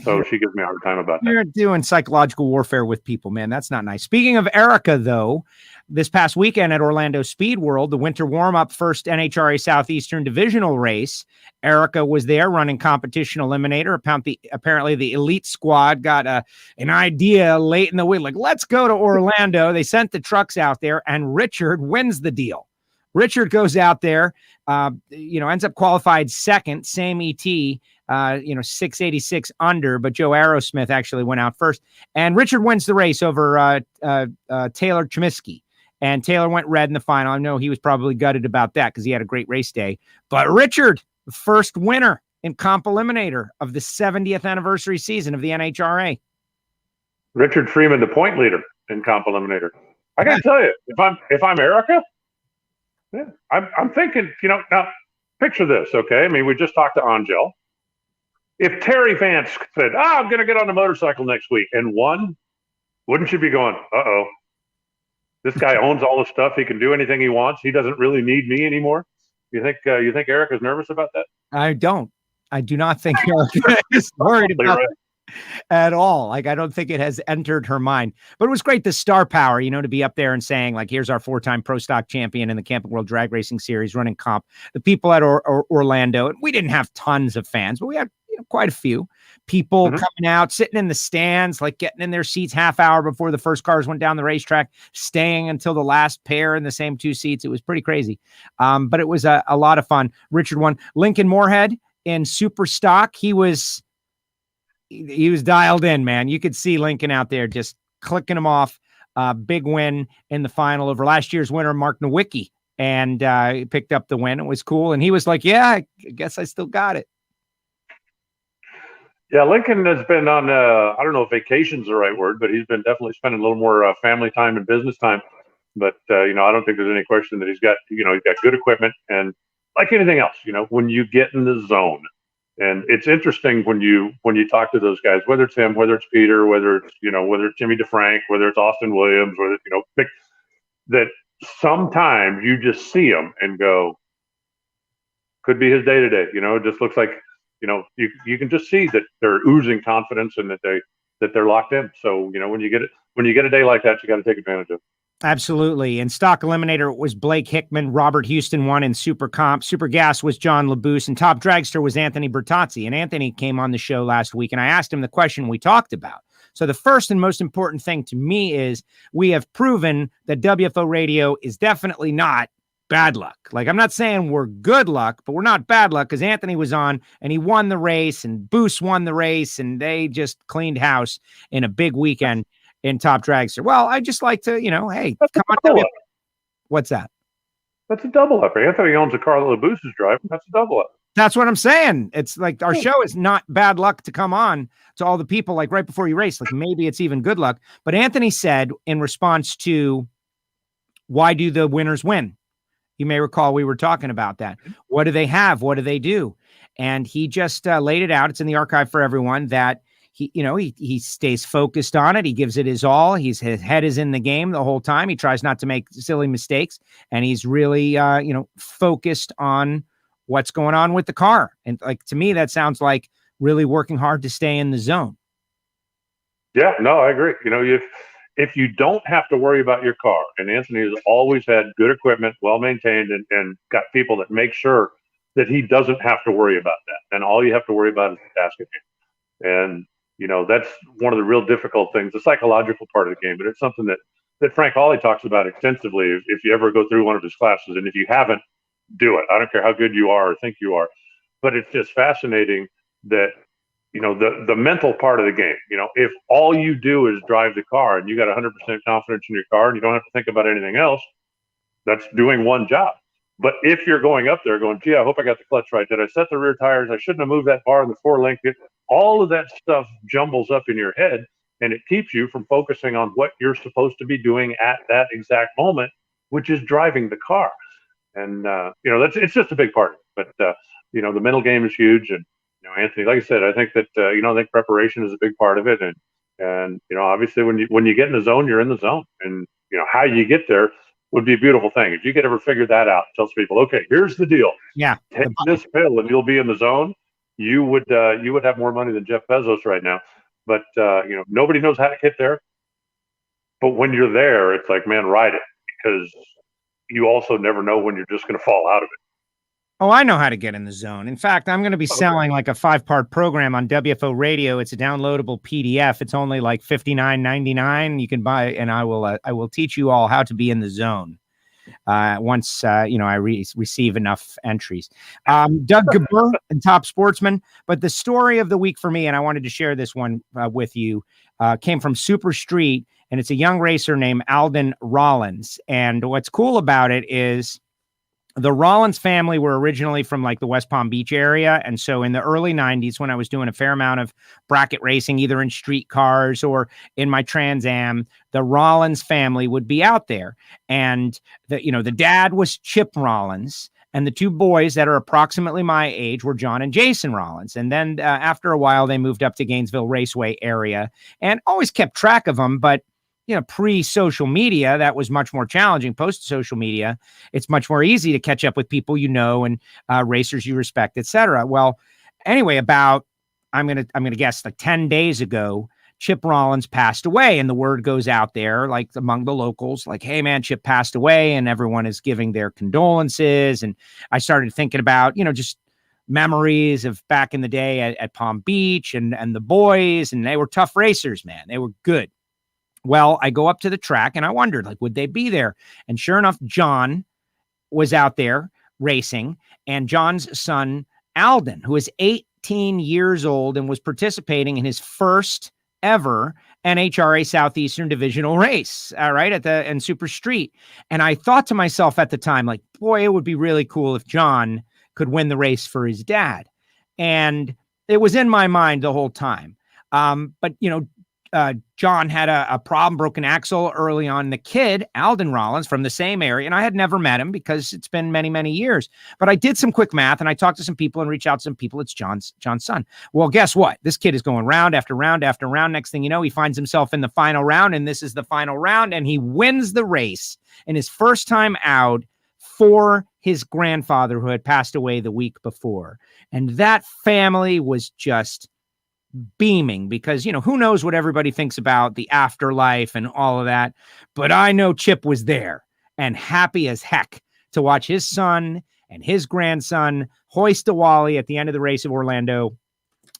So she gives me a hard time about that. You're doing psychological warfare with people, man. That's not nice. Speaking of Erica, though, this past weekend at Orlando Speed World, the winter warm-up first NHRA Southeastern Divisional race, Erica was there running competition eliminator. Apparently the elite squad got an idea late in the week, like, let's go to Orlando. They sent the trucks out there, and Richard wins the deal. Richard goes out there, ends up qualified second, same ET, 686 under, but Joe Aerosmith actually went out first. And Richard wins the race over Taylor Chmisky. And Taylor went red in the final. I know he was probably gutted about that because he had a great race day. But Richard, the first winner in Comp Eliminator of the 70th anniversary season of the NHRA. Richard Freeman, the point leader in Comp Eliminator. I got to tell you, if I'm Erica, yeah, I'm thinking, now picture this, okay? I mean, we just talked to Angel. If Terry Vance said, I'm going to get on a motorcycle next week and won, wouldn't you be going, uh-oh, this guy owns all the stuff. He can do anything he wants. He doesn't really need me anymore. You think Erica's nervous about that? I don't. I do not think Erica is worried about it at all. Like, I don't think it has entered her mind. But it was great, the star power, to be up there and saying, like, here's our 4-time Pro Stock champion in the Camping World Drag Racing Series running comp. The people at Orlando, and we didn't have tons of fans, but we had quite a few people coming out, sitting in the stands, like getting in their seats half hour before the first cars went down the racetrack, staying until the last pair in the same two seats. It was pretty crazy. But it was a lot of fun. Richard won. Lincoln Moorhead in super stock. He was dialed in, man. You could see Lincoln out there just clicking him off. Big win in the final over last year's winner, Mark Nowicki, and he picked up the win. It was cool. And he was like, yeah, I guess I still got it. Yeah, Lincoln has been on, I don't know if vacation's the right word, but he's been definitely spending a little more family time and business time. But, I don't think there's any question that he's got good equipment. And like anything else, when you get in the zone, and it's interesting when you talk to those guys, whether it's him, whether it's Peter, whether it's Jimmy DeFrank, whether it's Austin Williams, whether that sometimes you just see them and go, could be his day today. It just looks like, you can just see that they're oozing confidence and that they're locked in. So, when you get a day like that, you got to take advantage of it. Absolutely. In Stock Eliminator, it was Blake Hickman. Robert Houston won in Super Comp. Super Gas was John Labousse, and Top Dragster was Anthony Bertazzi. And Anthony came on the show last week, and I asked him the question we talked about. So the first and most important thing to me is we have proven that WFO Radio is definitely not bad luck. Like, I'm not saying we're good luck, but we're not bad luck, because Anthony was on and he won the race, and Boos won the race, and they just cleaned house in a big weekend in Top Dragster. Well, I just like to, hey, come on. What's that? That's a double up. Anthony owns a car that Labousse is driving. That's a double up. That's what I'm saying. It's like our show is not bad luck to come on to all the people, like right before you race. Like, maybe it's even good luck. But Anthony said in response to why do the winners win? You may recall we were talking about that. What do they have? What do they do? And he just laid it out. It's in the archive for everyone that he stays focused on it. He gives it his all. His head is in the game the whole time. He tries not to make silly mistakes, and he's really, focused on what's going on with the car. And like, to me, that sounds like really working hard to stay in the zone. Yeah, no, I agree. If you don't have to worry about your car, and Anthony has always had good equipment, well maintained, and got people that make sure that he doesn't have to worry about that. And all you have to worry about is the basket. And that's one of the real difficult things, the psychological part of the game. But it's something that Frank Hawley talks about extensively if you ever go through one of his classes. And if you haven't, do it. I don't care how good you are or think you are. But it's just fascinating that, the mental part of the game, if all you do is drive the car and you got 100% confidence in your car and you don't have to think about anything else, that's doing one job. But if you're going up there going, gee, I hope I got the clutch right. Did I set the rear tires? I shouldn't have moved that bar in the 4-link. All of that stuff jumbles up in your head, and it keeps you from focusing on what you're supposed to be doing at that exact moment, which is driving the car. And, it's just a big part of it. But, the mental game is huge. And, Anthony, like I said, I think that, I think preparation is a big part of it. And obviously when you get in the zone, you're in the zone. And, how you get there would be a beautiful thing. If you could ever figure that out, tells people, okay, here's the deal. Yeah. Take this pill and you'll be in the zone. You would have more money than Jeff Bezos right now. But, nobody knows how to get there. But when you're there, it's like, man, ride it, because you also never know when you're just going to fall out of it. Oh, I know how to get in the zone. In fact, I'm going to be selling like a 5-part program on WFO Radio. It's a downloadable PDF. It's only like $59.99. You can buy it, and I will teach you all how to be in the zone once I receive enough entries. Doug Gabur and Top Sportsman. But the story of the week for me, and I wanted to share this one with you, came from Super Street, and it's a young racer named Alden Rollins. And what's cool about it is the Rollins family were originally from like the West Palm Beach area. And so in the early 90s, when I was doing a fair amount of bracket racing, either in street cars or in my Trans Am, the Rollins family would be out there. And the dad was Chip Rollins, and the two boys that are approximately my age were John and Jason Rollins. And then after a while, they moved up to Gainesville Raceway area and always kept track of them. But pre-social media, that was much more challenging. Post-social media, it's much more easy to catch up with people and racers you respect, etc. Well, anyway, about I'm gonna guess like 10 days ago, Chip Rollins passed away, and the word goes out there like among the locals, like, hey man, Chip passed away, and everyone is giving their condolences. And I started thinking about just memories of back in the day at Palm Beach and the boys, and they were tough racers, man. They were good. Well, I go up to the track and I wondered, like, would they be there? And sure enough, John was out there racing, and John's son, Alden, who is 18 years old and was participating in his first ever NHRA Southeastern Divisional race, right, in Super Street. And I thought to myself at the time, like, boy, it would be really cool if John could win the race for his dad. And it was in my mind the whole time. But John had a problem, broken axle early on. The kid, Alden Rollins, from the same area, and I had never met him because it's been many, many years. But I did some quick math, and I talked to some people and reached out to some people. It's John's son. Well, guess what? This kid is going round after round after round. Next thing you know, he finds himself in the final round, and this is the final round, and he wins the race in his first time out for his grandfather, who had passed away the week before. And that family was just beaming because, who knows what everybody thinks about the afterlife and all of that. But I know Chip was there and happy as heck to watch his son and his grandson hoist a Wally at the end of the race of Orlando.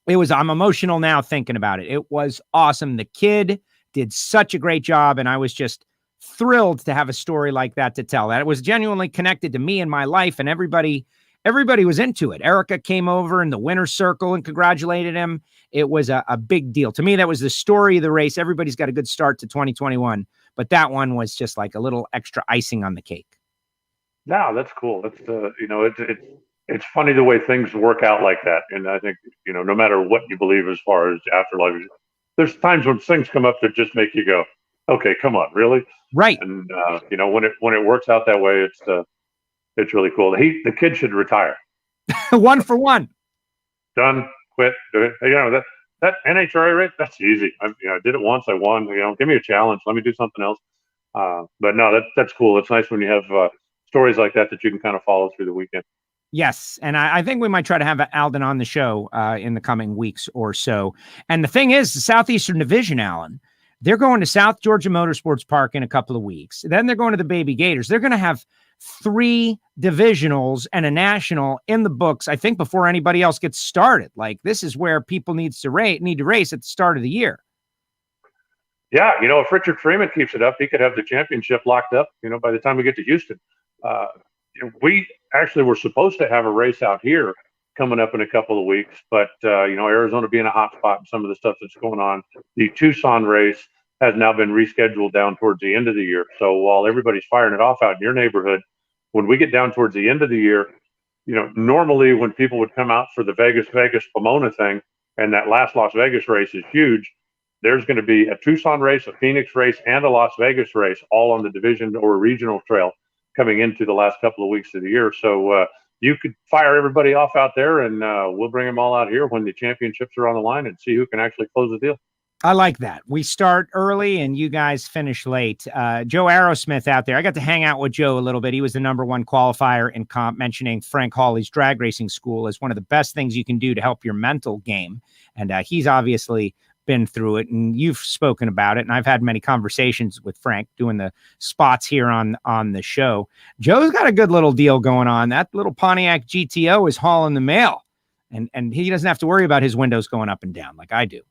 I'm emotional now thinking about it. It was awesome. The kid did such a great job, and I was just thrilled to have a story like that to tell. That it was genuinely connected to me and my life, and everybody was into it. Erica came over in the winner's circle and congratulated him. It was a big deal. To me, that was the story of the race. Everybody's got a good start to 2021, but that one was just like a little extra icing on the cake. No, that's cool. That's it's funny the way things work out like that. And I think, no matter what you believe as far as afterlife, there's times when things come up that just make you go, okay, come on, really? Right. And when it works out that way, it's really cool. The kid should retire. 1 for 1. Done. Quit. That NHRA race, that's easy. I did it once. I won. Give me a challenge. Let me do something else. But no, that's cool. It's nice when you have stories like that you can kind of follow through the weekend. Yes, and I think we might try to have Alden on the show in the coming weeks or so. And the thing is, the Southeastern Division, Alan, they're going to South Georgia Motorsports Park in a couple of weeks. Then they're going to the Baby Gators. They're going to have 3 divisionals and a national in the books, I think, before anybody else gets started. Like, this is where people need to race at the start of the year. Yeah, if Richard Freeman keeps it up, he could have the championship locked up, by the time we get to Houston. We actually were supposed to have a race out here coming up in a couple of weeks, but, Arizona being a hot spot and some of the stuff that's going on, the Tucson race has now been rescheduled down towards the end of the year. So while everybody's firing it off out in your neighborhood, when we get down towards the end of the year, normally when people would come out for the Vegas Pomona thing, and that last Las Vegas race is huge, there's going to be a Tucson race, a Phoenix race, and a Las Vegas race, all on the division or regional trail coming into the last couple of weeks of the year. So you could fire everybody off out there, and we'll bring them all out here when the championships are on the line and see who can actually close the deal. I like that. We start early and you guys finish late. Joe Aerosmith out there. I got to hang out with Joe a little bit. He was the #1 qualifier in comp, mentioning Frank Hawley's drag racing school as one of the best things you can do to help your mental game. And he's obviously been through it, and you've spoken about it. And I've had many conversations with Frank doing the spots here on the show. Joe's got a good little deal going on. That little Pontiac GTO is hauling the mail, and he doesn't have to worry about his windows going up and down like I do.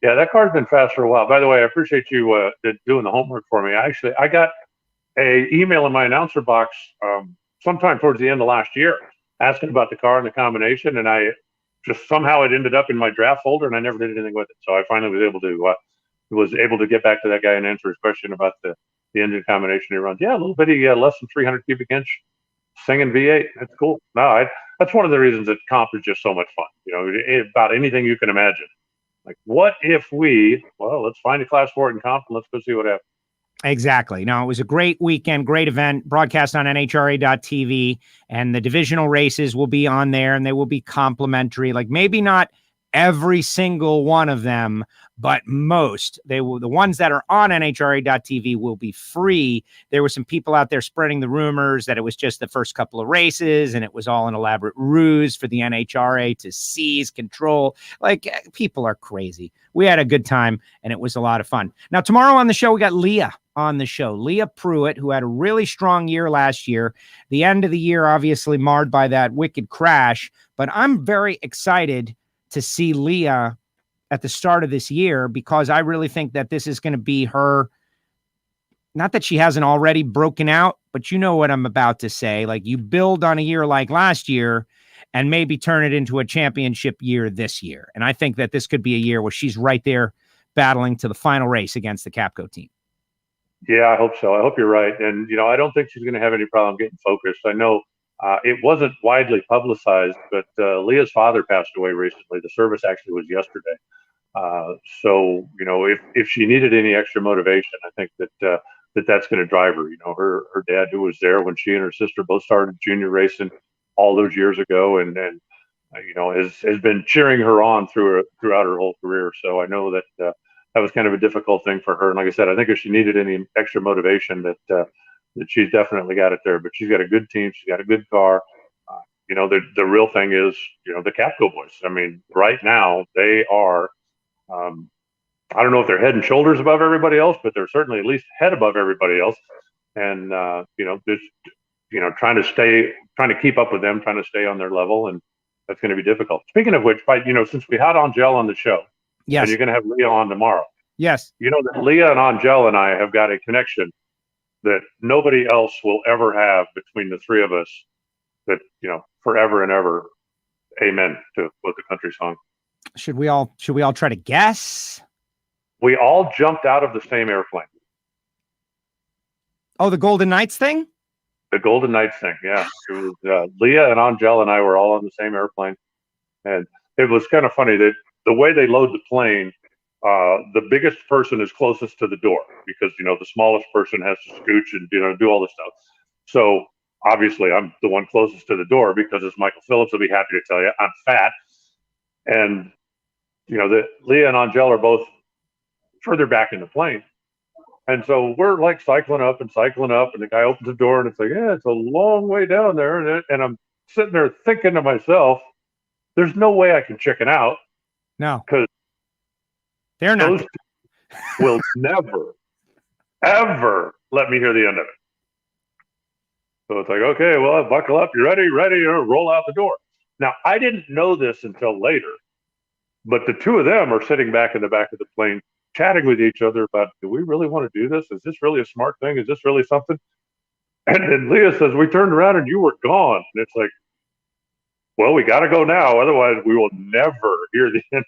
Yeah, that car's been fast for a while. By the way, I appreciate you doing the homework for me. I got a email in my announcer box sometime towards the end of last year asking about the car and the combination, and I just somehow it ended up in my draft folder, and I never did anything with it. So I finally was able to get back to that guy and answer his question about the engine combination he runs. Yeah, a little bitty, less than 300 cubic inch singing V8. That's cool. No, that's one of the reasons that comp is just so much fun. About anything you can imagine. Like, what if let's find a class 4 in comp and let's go see what happens. Exactly. No, it was a great weekend, great event, broadcast on NHRA.TV, and the divisional races will be on there, and they will be complimentary. Like, maybe not every single one of them, but most. The ones that are on NHRA.TV will be free. There were some people out there spreading the rumors that it was just the first couple of races and it was all an elaborate ruse for the NHRA to seize control. Like, people are crazy. We had a good time and it was a lot of fun. Now, tomorrow on the show, we got Leah on the show. Leah Pruitt, who had a really strong year last year. The end of the year, obviously marred by that wicked crash, but I'm very excited to see Leah at the start of this year, because I really think that this is going to be her. Not that she hasn't already broken out, but you know what I'm about to say. Like, you build on a year like last year and maybe turn it into a championship year this year. And I think that this could be a year where she's right there battling to the final race against the Capco team. Yeah, I hope so. I hope you're right. And, I don't think she's going to have any problem getting focused. I know it wasn't widely publicized, but Leah's father passed away recently. The service actually was yesterday. So, if she needed any extra motivation, I think that's going to drive her. Her dad, who was there when she and her sister both started junior racing all those years ago, and has been cheering her on throughout her whole career. So I know that that was kind of a difficult thing for her. And like I said, I think if she needed any extra motivation, that she's definitely got it there. But she's got a good team. She's got a good car. The real thing is, the Capco boys. I mean, right now they are. I don't know if they're head and shoulders above everybody else, but they're certainly at least head above everybody else. And just trying to keep up with them, trying to stay on their level, and that's going to be difficult. Speaking of which, since we had Angel on the show, yes, and you're going to have Leah on tomorrow, yes, that Leah and Angel and I have got a connection that nobody else will ever have between the three of us. That forever and ever. Amen to what the country song. Should we all try to guess? We all jumped out of the same airplane. Oh, the Golden Knights thing? The Golden Knights thing, yeah. It was Leah and Angel and I were all on the same airplane. And it was kind of funny that the way they load the plane, the biggest person is closest to the door because, the smallest person has to scooch and, do all this stuff. So obviously I'm the one closest to the door because, as Michael Phillips will be happy to tell you, I'm fat. And, Leah and Angel are both further back in the plane. And so we're like cycling up, and the guy opens the door and it's like, yeah, it's a long way down there. And I'm sitting there thinking to myself, there's no way I can chicken out. No. Because they're not. Those will never, ever let me hear the end of it. So it's like, okay, well, buckle up. You ready? Ready? Roll out the door. Now, I didn't know this until later, but the two of them are sitting back in the back of the plane, chatting with each other about, do we really want to do this? Is this really a smart thing? Is this really something? And then Leah says, we turned around and you were gone. And it's like, well, we got to go now. Otherwise, we will never hear the end.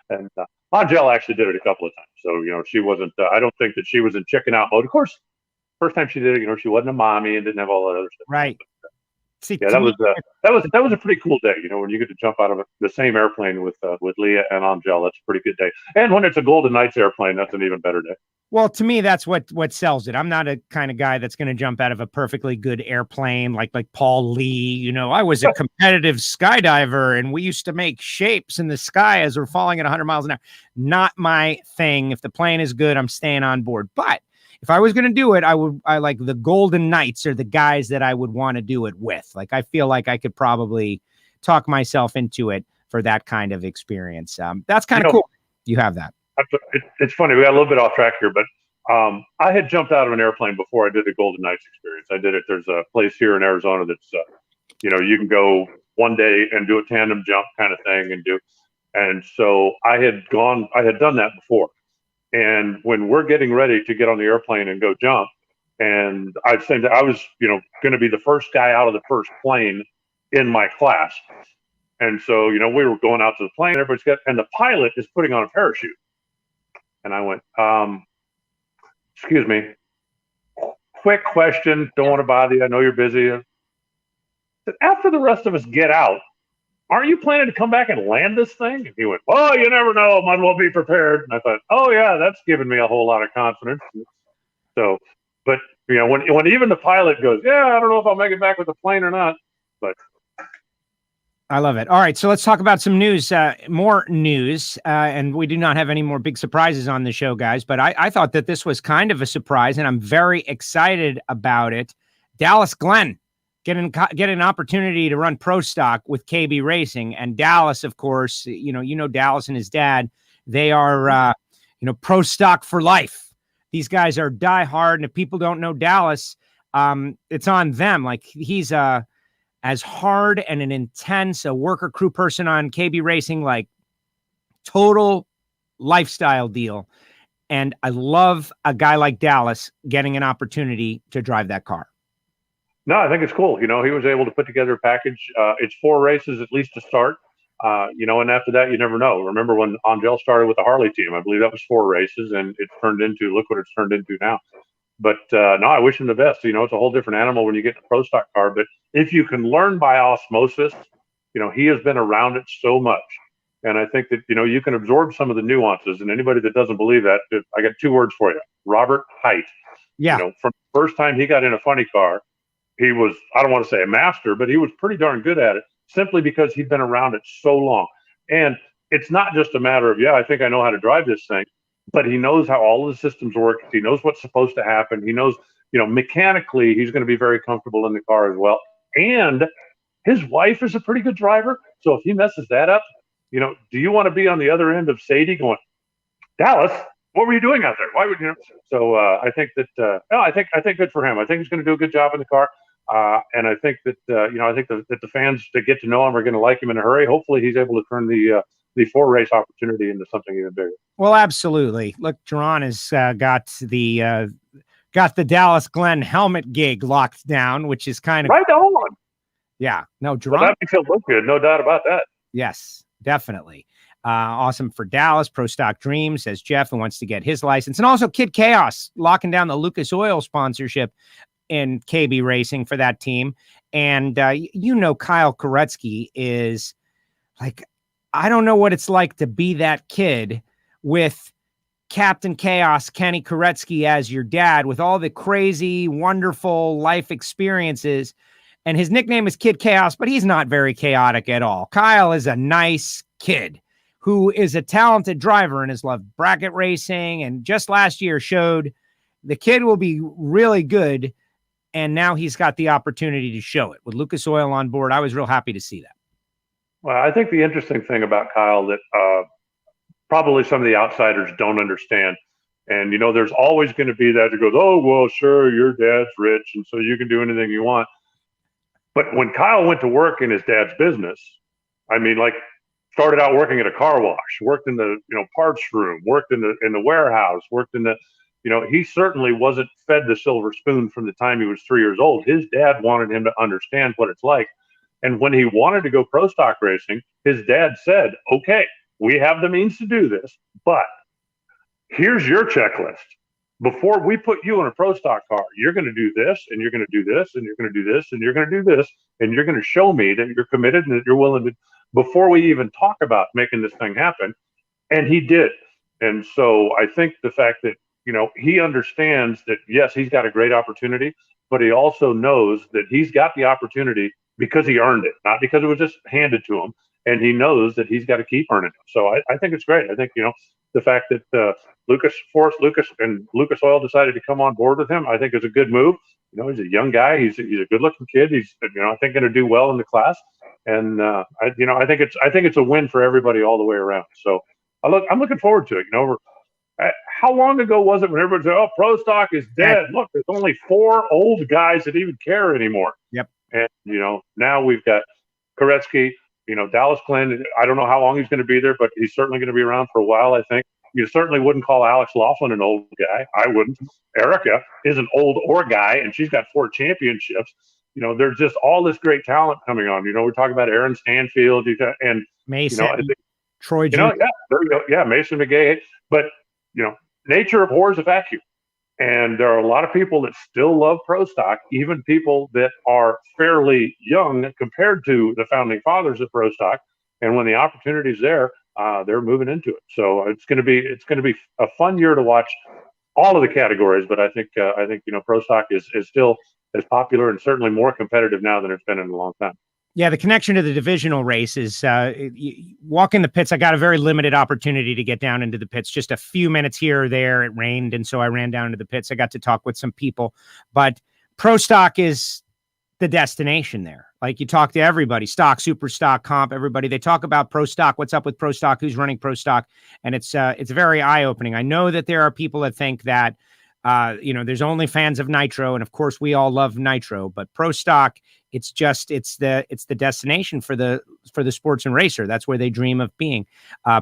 And Angel actually did it a couple of times. So, she wasn't, I don't think that she was in chicken out mode. Of course, first time she did it, she wasn't a mommy and didn't have all that other stuff. Right. See, yeah, that was a pretty cool day. When you get to jump out of the same airplane with Leah and Angel, that's a pretty good day. And when it's a Golden Knights airplane, that's an even better day. Well, to me, that's what sells it. I'm not a kind of guy that's going to jump out of a perfectly good airplane like Paul Lee. I was a competitive skydiver, and we used to make shapes in the sky as we're falling at 100 miles an hour. Not my thing. If the plane is good, I'm staying on board. But if I was going to do it, I like the Golden Knights are the guys that I would want to do it with. Like, I feel like I could probably talk myself into it for that kind of experience. That's kind of cool. You have that. It's funny. We got a little bit off track here, but I had jumped out of an airplane before I did the Golden Knights experience. I did it. There's a place here in Arizona that's, you can go one day and do a tandem jump kind of thing and so I had done that before. And when we're getting ready to get on the airplane and go jump, and I was, going to be the first guy out of the first plane in my class. And so, we were going out to the plane, and the pilot is putting on a parachute. And I went, excuse me, quick question. Don't want to bother you. I know you're busy. After the rest of us get out, aren't you planning to come back and land this thing? And he went, well, you never know. Might as well be prepared. And I thought, oh, yeah, that's given me a whole lot of confidence. So, but, when even the pilot goes, yeah, I don't know if I'll make it back with the plane or not. But I love it. All right, so let's talk about some news, more news, and we do not have any more big surprises on the show, guys, but I thought that this was kind of a surprise, and I'm very excited about it. Dallas Glenn get an opportunity to run pro stock with KB Racing, and Dallas, of course, Dallas and his dad, they are, pro stock for life. These guys are diehard, and if people don't know Dallas, it's on them. Like, he's as hard and an intense a worker crew person on KB Racing, like total lifestyle deal. And I love a guy like Dallas getting an opportunity to drive that car. No, I think it's cool. He was able to put together a package. It's 4 races, at least to start. And after that, you never know. Remember when Angel started with the Harley team? I believe that was 4 races, and it turned into, look what it's turned into now. But no, I wish him the best. It's a whole different animal when you get in a pro stock car. But if you can learn by osmosis, he has been around it so much. And I think that, you can absorb some of the nuances. And anybody that doesn't believe that, I got 2 words for you. Robert Height. Yeah. From the first time he got in a funny car, he was, I don't want to say a master, but he was pretty darn good at it simply because he'd been around it so long. And it's not just a matter of, I think I know how to drive this thing. But he knows how all the systems work. He knows what's supposed to happen. He knows, mechanically, he's going to be very comfortable in the car as well. And his wife is a pretty good driver. So if he messes that up, do you want to be on the other end of Sadie going, Dallas, what were you doing out there? Why would you? So I think that, I think good for him. I think he's going to do a good job in the car. And I think that, I think that the fans that get to know him are going to like him in a hurry. Hopefully he's able to turn the 4-race opportunity into something even bigger. Well, absolutely. Look, Jerron has got the Dallas Glenn helmet gig locked down, which is kind of right on. Yeah, no, Jerron. Well, that makes it look good, no doubt about that. Yes, definitely. Awesome for Dallas. Pro Stock Dreams, says Jeff, who wants to get his license, and also Kid Chaos locking down the Lucas Oil sponsorship in KB Racing for that team. And Kyle Koretsky is like, I don't know what it's like to be that kid with Captain Chaos, Kenny Koretsky, as your dad, with all the crazy, wonderful life experiences. And his nickname is Kid Chaos, but he's not very chaotic at all. Kyle is a nice kid who is a talented driver and has loved bracket racing. And just last year showed the kid will be really good. And now he's got the opportunity to show it with Lucas Oil on board. I was real happy to see that. Well, I think the interesting thing about Kyle that probably some of the outsiders don't understand, and there's always going to be that goes, oh, well, sure, your dad's rich, and so you can do anything you want. But when Kyle went to work in his dad's business, I mean, like, started out working at a car wash, worked in the parts room, worked in the warehouse, worked in the he certainly wasn't fed the silver spoon from the time he was 3 years old. His dad wanted him to understand what it's like. And when he wanted to go pro stock racing, his dad said, okay, we have the means to do this, but here's your checklist. Before we put you in a pro stock car, you're going to do this, and you're going to do this, and you're going to do this, and you're going to do this, and you're going to show me that you're committed and that you're willing to, before we even talk about making this thing happen. And he did. And so I think the fact that, he understands that, yes, he's got a great opportunity, but he also knows that he's got the opportunity because he earned it, not because it was just handed to him. And he knows that he's got to keep earning it. So I think it's great. I think, the fact that Lucas and Lucas Oil decided to come on board with him, I think is a good move. He's a young guy. He's a good looking kid. He's, I think going to do well in the class. And, I think it's a win for everybody all the way around. So I'm looking forward to it. How long ago was it when everybody said, "Oh, pro stock is dead"? Look, there's only 4 old guys that even care anymore. Yep. And now we've got Koretsky, Dallas Glenn. I don't know how long he's going to be there, but he's certainly going to be around for a while. I think you certainly wouldn't call Alex Laughlin an old guy. I wouldn't. Erica isn't old or guy, and she's got 4 championships. There's just all this great talent coming on. We're talking about Aaron Stanfield and Mason, I think, Troy. There we go. Yeah, Mason McGay. But nature abhors a vacuum. And there are a lot of people that still love pro stock, even people that are fairly young compared to the founding fathers of pro stock. And when the opportunity's there, they're moving into it. So it's going to be a fun year to watch all of the categories. But I think pro stock is still as popular and certainly more competitive now than it's been in a long time. Yeah, the connection to the divisional race is walk in the pits. I got a very limited opportunity to get down into the pits, just a few minutes here or there. It rained, and so I ran down to the pits. I got to talk with some people, but pro stock is the destination there. Like, you talk to everybody, stock, super stock, comp, everybody. They talk about pro stock. What's up with pro stock? Who's running pro stock? And it's very eye-opening. I know that there are people that think that there's only fans of Nitro, and of course we all love Nitro, but pro stock, it's the destination for the sports and racer. That's where they dream of being.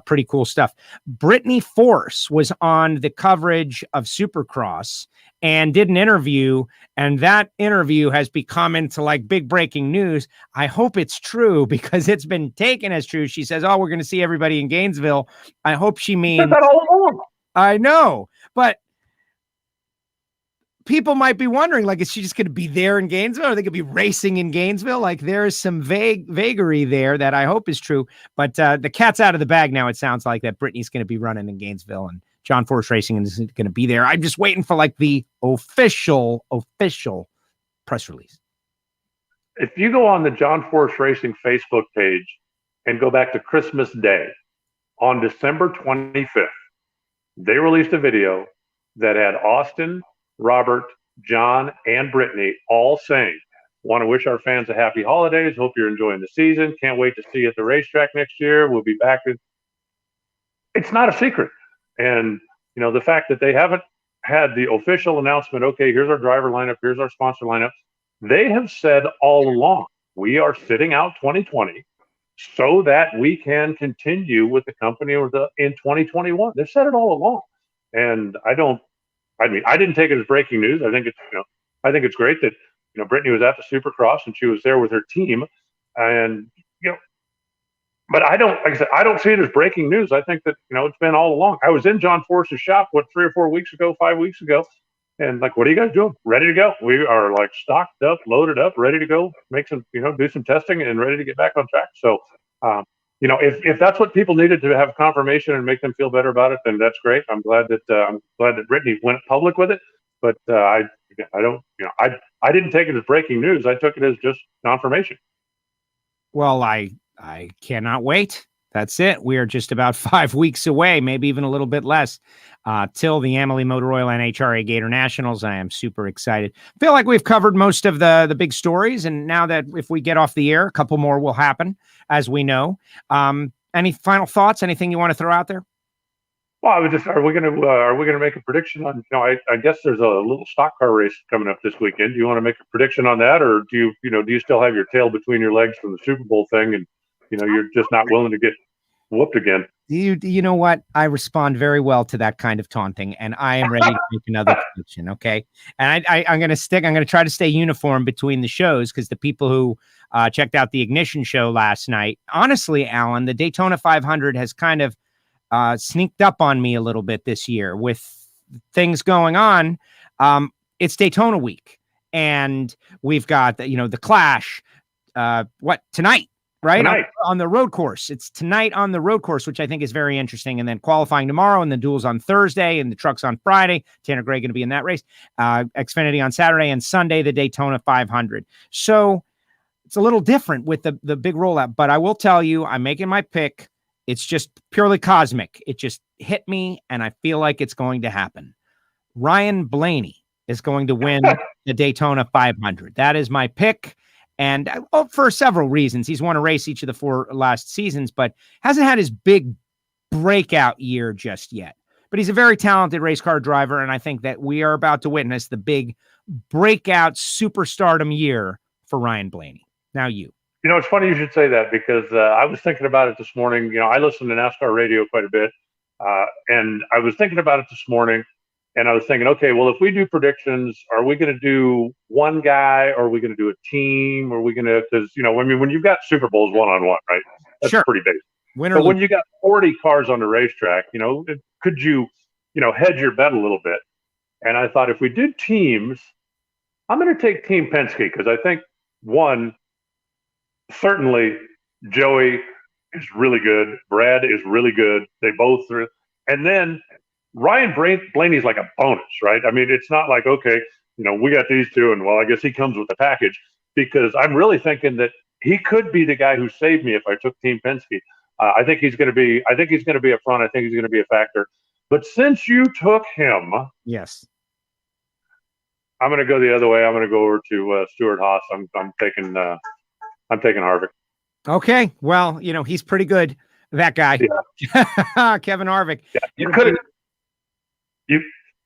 Pretty cool stuff. Brittany Force was on the coverage of Supercross and did an interview, and that interview has become into like big breaking news. I hope it's true because it's been taken as true. She says, "Oh, we're going to see everybody in Gainesville." I hope she means that all along. I know, but people might be wondering, like, is she just going to be there in Gainesville? Or are they going to be racing in Gainesville? Like, there is some vagary there that I hope is true. But the cat's out of the bag now. It sounds like that Brittany's going to be running in Gainesville and John Force Racing is going to be there. I'm just waiting for like the official press release. If you go on the John Force Racing Facebook page and go back to Christmas Day on December 25th, they released a video that had Austin, Robert, John, and Brittany all saying, "Want to wish our fans a happy holidays. Hope you're enjoying the season. Can't wait to see you at the racetrack next year. We'll be back." It's not a secret. And, the fact that they haven't had the official announcement, okay, here's our driver lineup, here's our sponsor lineup. They have said all along, we are sitting out 2020 so that we can continue with the company in 2021. They've said it all along. And I didn't take it as breaking news. I think it's great that, Brittany was at the Supercross and she was there with her team. And, but I don't see it as breaking news. I think that, it's been all along. I was in John Force's shop, 5 weeks ago. And like, what are you guys doing? Ready to go. We are like stocked up, loaded up, ready to go, make some, do some testing and ready to get back on track. So, if that's what people needed to have confirmation and make them feel better about it, then that's great. I'm glad that Brittany went public with it. But I didn't take it as breaking news. I took it as just confirmation. Well, I cannot wait. That's it. We are just about 5 weeks away, maybe even a little bit less, till the Amalie Motor Oil NHRA Gator Nationals. I am super excited. Feel like we've covered most of the big stories, and now that if we get off the air, a couple more will happen, as we know. Any final thoughts? Anything you want to throw out there? Well, I was just, are we gonna make a prediction on? I guess there's a little stock car race coming up this weekend. Do you want to make a prediction on that, or do you still have your tail between your legs from the Super Bowl thing, and you're just not willing to get whooped again? You know what? I respond very well to that kind of taunting, and I am ready to make another prediction. Okay, and I'm going to try to stay uniform between the shows, because the people who checked out the Ignition show last night, honestly, Alan, the Daytona 500 has kind of sneaked up on me a little bit this year with things going on. It's Daytona week, and we've got the Clash. Tonight? Right on the road course. It's tonight on the road course, which I think is very interesting. And then qualifying tomorrow, and the duels on Thursday, and the trucks on Friday. Tanner Gray going to be in that race. Xfinity on Saturday, and Sunday the Daytona 500. So it's a little different with the big rollout. But I will tell you, I'm making my pick. It's just purely cosmic. It just hit me, and I feel like it's going to happen. Ryan Blaney is going to win the Daytona 500. That is my pick. And for several reasons. He's won a race each of the 4 last seasons, but hasn't had his big breakout year just yet. But he's a very talented race car driver, and I think that we are about to witness the big breakout superstardom year for Ryan Blaney. Now you. It's funny you should say that, because I was thinking about it this morning. I listen to NASCAR radio quite a bit, and I was thinking about it this morning. And I was thinking, okay, well, if we do predictions, are we going to do one guy, or are we going to do a team? Or are we going to, because, when you've got Super Bowls one-on-one, right? That's sure. Pretty basic. But when you got 40 cars on the racetrack, could you, hedge your bet a little bit? And I thought, if we did teams, I'm going to take Team Penske, because I think, one, certainly Joey is really good. Brad is really good. They both are. And then Ryan Blaney's like a bonus, right? I mean, it's not like, okay, we got these two, and well, I guess he comes with the package, because I'm really thinking that he could be the guy who saved me if I took Team Penske. I think he's going to be up front. I think he's going to be a factor. But since you took him, yes, I'm going to go the other way. I'm going to go over to Stuart Haas. I'm taking Harvick. Okay, well, he's pretty good. That guy, yeah. Kevin Harvick. Yeah.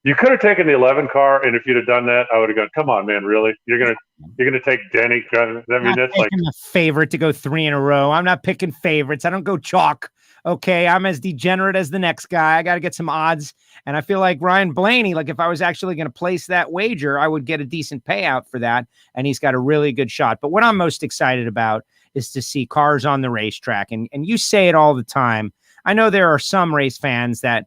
You could have taken the 11 car, and if you'd have done that, I would have gone, come on, man, really? You're gonna take Denny? I mean, that's like a favorite to go 3 in a row. I'm not picking favorites. I don't go chalk. Okay, I'm as degenerate as the next guy. I got to get some odds, and I feel like Ryan Blaney. Like, if I was actually going to place that wager, I would get a decent payout for that, and he's got a really good shot. But what I'm most excited about is to see cars on the racetrack, and you say it all the time. I know there are some race fans that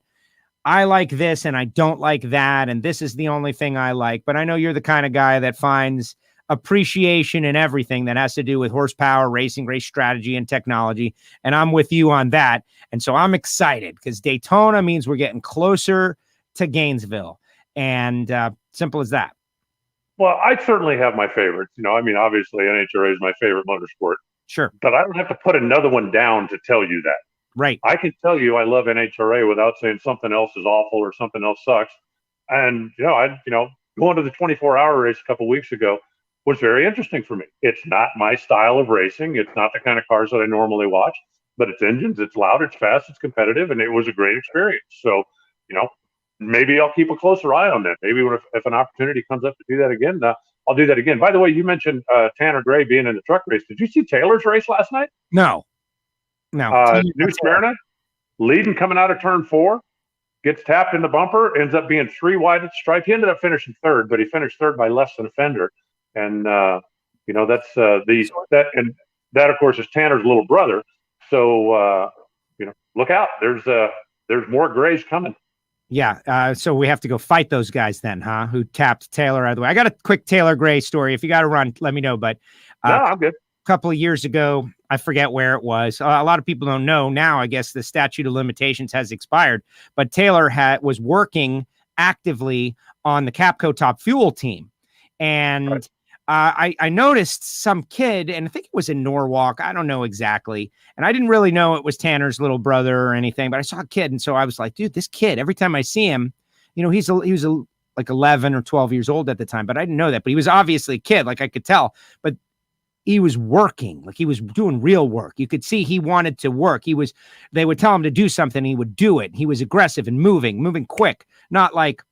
I like this and I don't like that, and this is the only thing I like. But I know you're the kind of guy that finds appreciation in everything that has to do with horsepower, racing, race strategy, and technology. And I'm with you on that. And so I'm excited, because Daytona means we're getting closer to Gainesville. And simple as that. Well, I certainly have my favorites. I mean, obviously NHRA is my favorite motorsport. Sure. But I don't have to put another one down to tell you that. Right. I can tell you I love NHRA without saying something else is awful or something else sucks. And, going to the 24-hour race a couple of weeks ago was very interesting for me. It's not my style of racing. It's not the kind of cars that I normally watch, but it's engines, it's loud, it's fast, it's competitive, and it was a great experience. So, maybe I'll keep a closer eye on that. Maybe if an opportunity comes up to do that again, I'll do that again. By the way, you mentioned Tanner Gray being in the truck race. Did you see Taylor's race last night? No. New Smyrna, leading coming out of turn 4, gets tapped in the bumper, ends up being 3 wide at the stripe. He ended up finishing 3rd, but he finished 3rd by less than a fender. And that's that of course is Tanner's little brother. So look out. There's more Grays coming. Yeah. So we have to go fight those guys then, huh? Who tapped Taylor out of the way. I got a quick Taylor Gray story. If you got to run, let me know. But no, I'm good. A couple of years ago, I forget where it was. A lot of people don't know now. I guess the statute of limitations has expired. But Taylor was working actively on the Capco Top Fuel team. And right. I noticed some kid, and I think it was in Norwalk. I don't know exactly. And I didn't really know it was Tanner's little brother or anything, but I saw a kid. And so I was like, dude, this kid, every time I see him, he was like 11 or 12 years old at the time, but I didn't know that. But he was obviously a kid, like I could tell. But he was working, like he was doing real work. You could see he wanted to work. They would tell him to do something, he would do it. He was aggressive and moving quick, not like,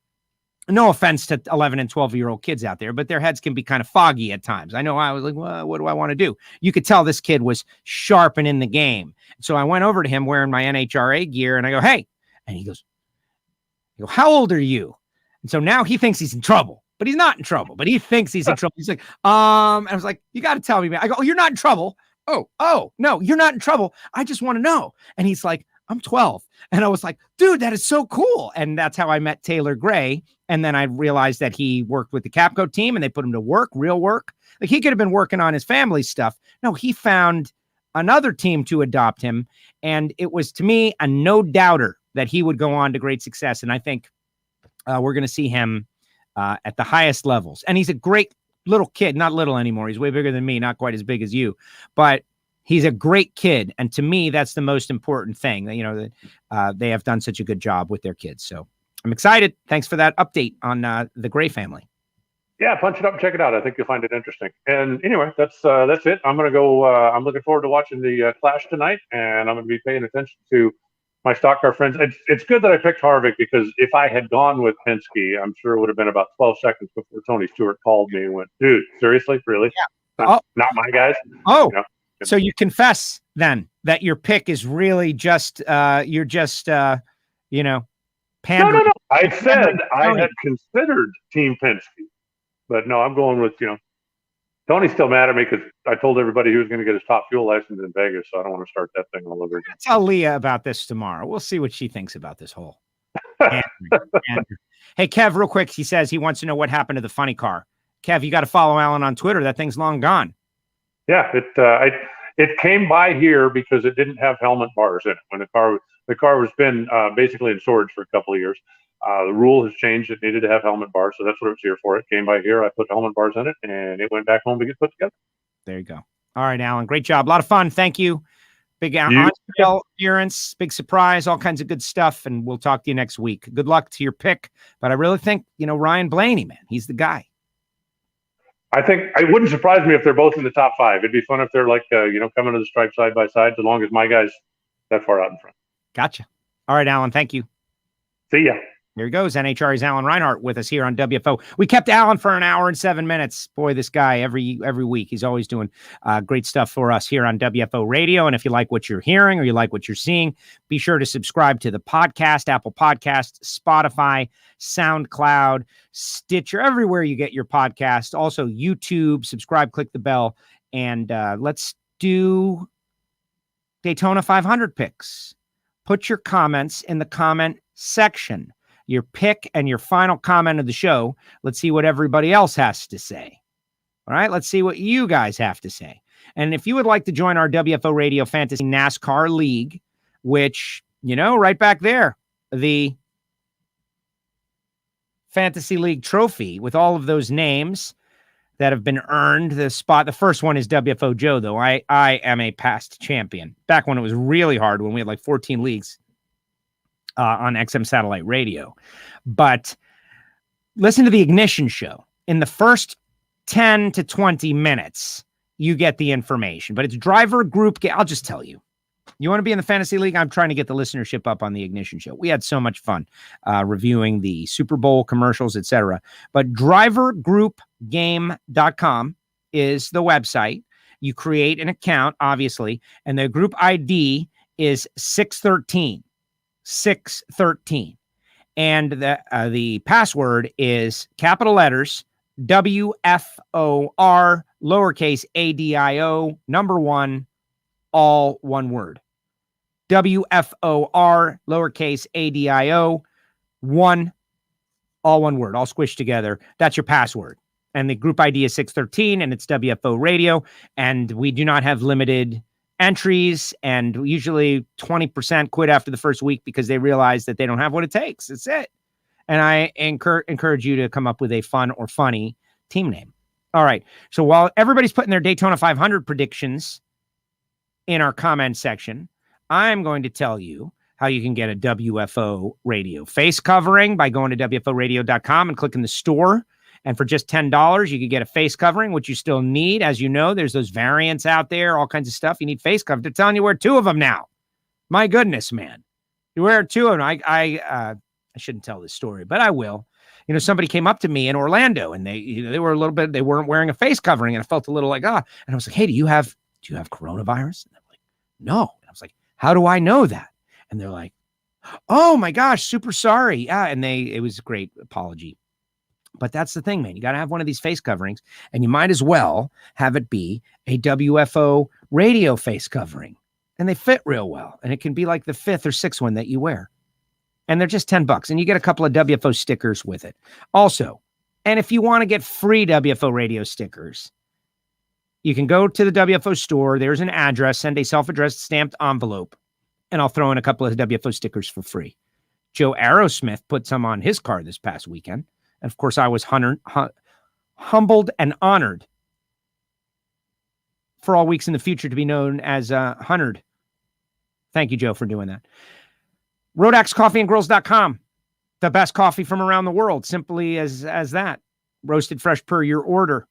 no offense to 11 and 12-year-old kids out there, but their heads can be kind of foggy at times. I know I was like, well, what do I want to do? You could tell this kid was sharp and in the game. So I went over to him wearing my NHRA gear and I go, hey, and he goes, how old are you? And so now he thinks he's in trouble, but he's not in trouble, but he thinks he's in trouble. He's like, and I was like, you got to tell me, man. I go, oh, you're not in trouble. Oh, no, you're not in trouble. I just want to know. And he's like, I'm 12. And I was like, dude, that is so cool. And that's how I met Taylor Gray. And then I realized that he worked with the Capco team and they put him to work, real work. Like he could have been working on his family stuff. No, he found another team to adopt him. And it was, to me, a no doubter that he would go on to great success. And I think we're going to see him at the highest levels. And he's a great little kid, not little anymore. He's way bigger than me, not quite as big as you, but he's a great kid. And to me, that's the most important thing, that they have done such a good job with their kids. So I'm excited. Thanks for that update on the Gray family. Yeah, punch it up and check it out. I think you'll find it interesting. And anyway, that's it. I'm going to go. I'm looking forward to watching the Clash tonight, and I'm going to be paying attention to my stock car friends. It's good that I picked Harvick, because if I had gone with Penske, I'm sure it would have been about 12 seconds before Tony Stewart called me and went, dude, seriously? Really? Yeah. Not my guys? Oh, so you confess then that your pick is really just, you're just, pandering. No. I said I had considered Team Penske, but no, I'm going with, Tony's still mad at me because I told everybody he was going to get his top fuel license in Vegas, so I don't want to start that thing all over again. Tell Leah about this tomorrow. We'll see what she thinks about this whole. Andrew. Hey, Kev, real quick, he says he wants to know what happened to the funny car. Kev, you got to follow Alan on Twitter. That thing's long gone. Yeah, it came by here because it didn't have helmet bars in it. When the car was been basically in storage for a couple of years. The rule has changed. It needed to have helmet bars, so that's what it was here for. It came by here. I put helmet bars in it, and it went back home to get put together. There you go. All right, Alan. Great job. A lot of fun. Thank you. Big appearance, big surprise, all kinds of good stuff, and we'll talk to you next week. Good luck to your pick, but I really think, Ryan Blaney, man, he's the guy. I think it wouldn't surprise me if they're both in the top 5. It'd be fun if they're like, coming to the stripe side by side, as long as my guy's that far out in front. Gotcha. All right, Alan. Thank you. See ya. Here he goes. NHRA's Alan Reinhart with us here on WFO. We kept Alan for an hour and 7 minutes. Boy, this guy every week, he's always doing great stuff for us here on WFO Radio. And if you like what you're hearing or you like what you're seeing, be sure to subscribe to the podcast, Apple Podcasts, Spotify, SoundCloud, Stitcher, everywhere you get your podcast. Also YouTube, subscribe, click the bell, and let's do Daytona 500 picks. Put your comments in the comment section. Your pick and your final comment of the show. Let's see what everybody else has to say. All right, let's see what you guys have to say. And if you would like to join our WFO Radio Fantasy NASCAR League, which, right back there, the Fantasy League trophy with all of those names that have been earned, the first one is WFO Joe, though. I am a past champion. Back when it was really hard, when we had like 14 leagues. On XM satellite radio. But listen to the Ignition show. In the first 10 to 20 minutes, you get the information. But it's driver group. I'll just tell you. You want to be in the fantasy league? I'm trying to get the listenership up on the Ignition show. We had so much fun reviewing the Super Bowl commercials, etc. But drivergroupgame.com is the website. You create an account, obviously, and the group ID is 613. 613, and the password is capital letters WFOR lowercase ADIO number 1, all one word. WFOR lowercase ADIO 1, all one word, all squished together. That's your password. And the group ID is 613, and it's WFO Radio. And we do not have limited entries, and usually 20% quit after the first week because they realize that they don't have what it takes. That's it. And I encourage you to come up with a fun or funny team name. All right. So while everybody's putting their Daytona 500 predictions in our comment section, I'm going to tell you how you can get a WFO Radio face covering by going to WFOradio.com and clicking the store And for just $10, you could get a face covering, which you still need. As you know, there's those variants out there, all kinds of stuff. You need face covering. They're telling you wear 2 of them now. My goodness, man. You wear 2 of them. I shouldn't tell this story, but I will. Somebody came up to me in Orlando and they were a little bit, they weren't wearing a face covering, and I felt a little like, and I was like, hey, do you have coronavirus? And I'm like, no. And I was like, how do I know that? And they're like, oh my gosh, super sorry. Yeah. And it was a great apology. But that's the thing, man. You got to have one of these face coverings, and you might as well have it be a WFO radio face covering, and they fit real well. And it can be like the 5th or 6th one that you wear. And they're just $10, and you get a couple of WFO stickers with it. Also, and if you want to get free WFO radio stickers, you can go to the WFO store. There's an address, send a self-addressed stamped envelope, and I'll throw in a couple of WFO stickers for free. Joe Aerosmith put some on his car this past weekend. And of course, I was humbled and honored for all weeks in the future to be known as Hunnard. Thank you, Joe, for doing that. RodaxCoffeeandGrills.com. The best coffee from around the world, simply as that. Roasted fresh per your order.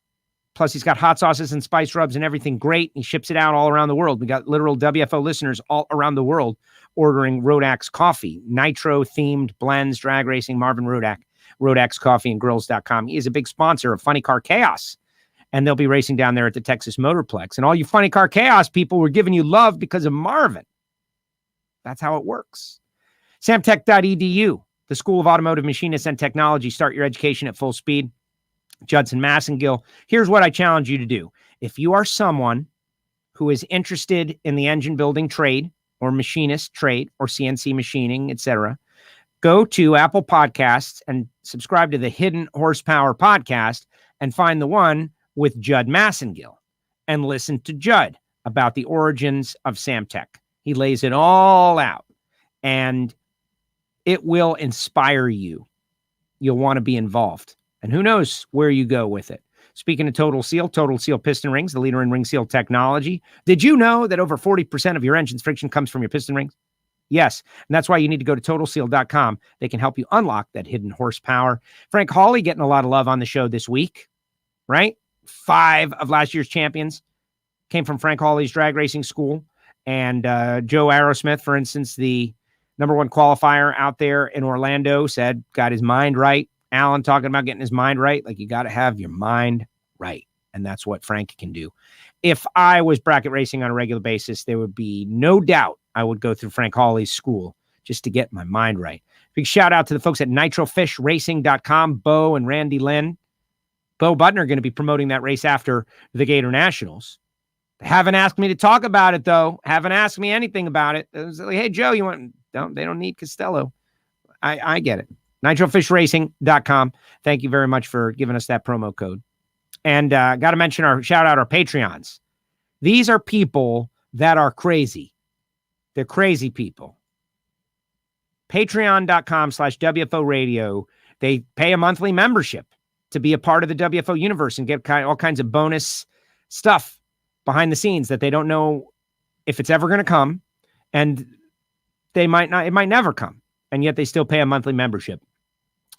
Plus, he's got hot sauces and spice rubs and everything great. He ships it out all around the world. We got literal WFO listeners all around the world ordering Rodax coffee. Nitro-themed blends, drag racing, Marvin Rodak. RodaxCoffeeandGrills.com. He is a big sponsor of Funny Car Chaos. And they'll be racing down there at the Texas Motorplex. And all you Funny Car Chaos people were giving you love because of Marvin. That's how it works. Samtech.edu, the School of Automotive Machinists and Technology. Start your education at full speed. Judson Massengill. Here's what I challenge you to do. If you are someone who is interested in the engine building trade or machinist trade or CNC machining, etc., go to Apple Podcasts and subscribe to the Hidden Horsepower podcast and find the one with Judd Massengill and listen to Judd about the origins of Samtech. He lays it all out, and it will inspire you. You'll want to be involved. And who knows where you go with it. Speaking of Total Seal piston rings, the leader in ring seal technology. Did you know that over 40% of your engine's friction comes from your piston rings? Yes. And that's why you need to go to TotalSeal.com. They can help you unlock that hidden horsepower. Frank Hawley getting a lot of love on the show this week, right? 5 of last year's champions came from Frank Hawley's drag racing school. And Joe Aerosmith, for instance, the number 1 qualifier out there in Orlando, got his mind right. Alan talking about getting his mind right. Like, you got to have your mind right. And that's what Frank can do. If I was bracket racing on a regular basis, there would be no doubt I would go through Frank Hawley's school just to get my mind right. Big shout out to the folks at NitroFishRacing.com, Bo and Randy Lynn. Bo Butner are going to be promoting that race after the Gator Nationals. They haven't asked me to talk about it, though. Haven't asked me anything about it. It was like, hey, Joe, you want... They don't need Castello. I get it. NitroFishRacing.com. Thank you very much for giving us that promo code. And got to mention shout out our Patreons. These are people that are crazy. They're crazy people. Patreon.com/WFO Radio. They pay a monthly membership to be a part of the WFO universe and get all kinds of bonus stuff behind the scenes that they don't know if it's ever going to come. And it might never come. And yet they still pay a monthly membership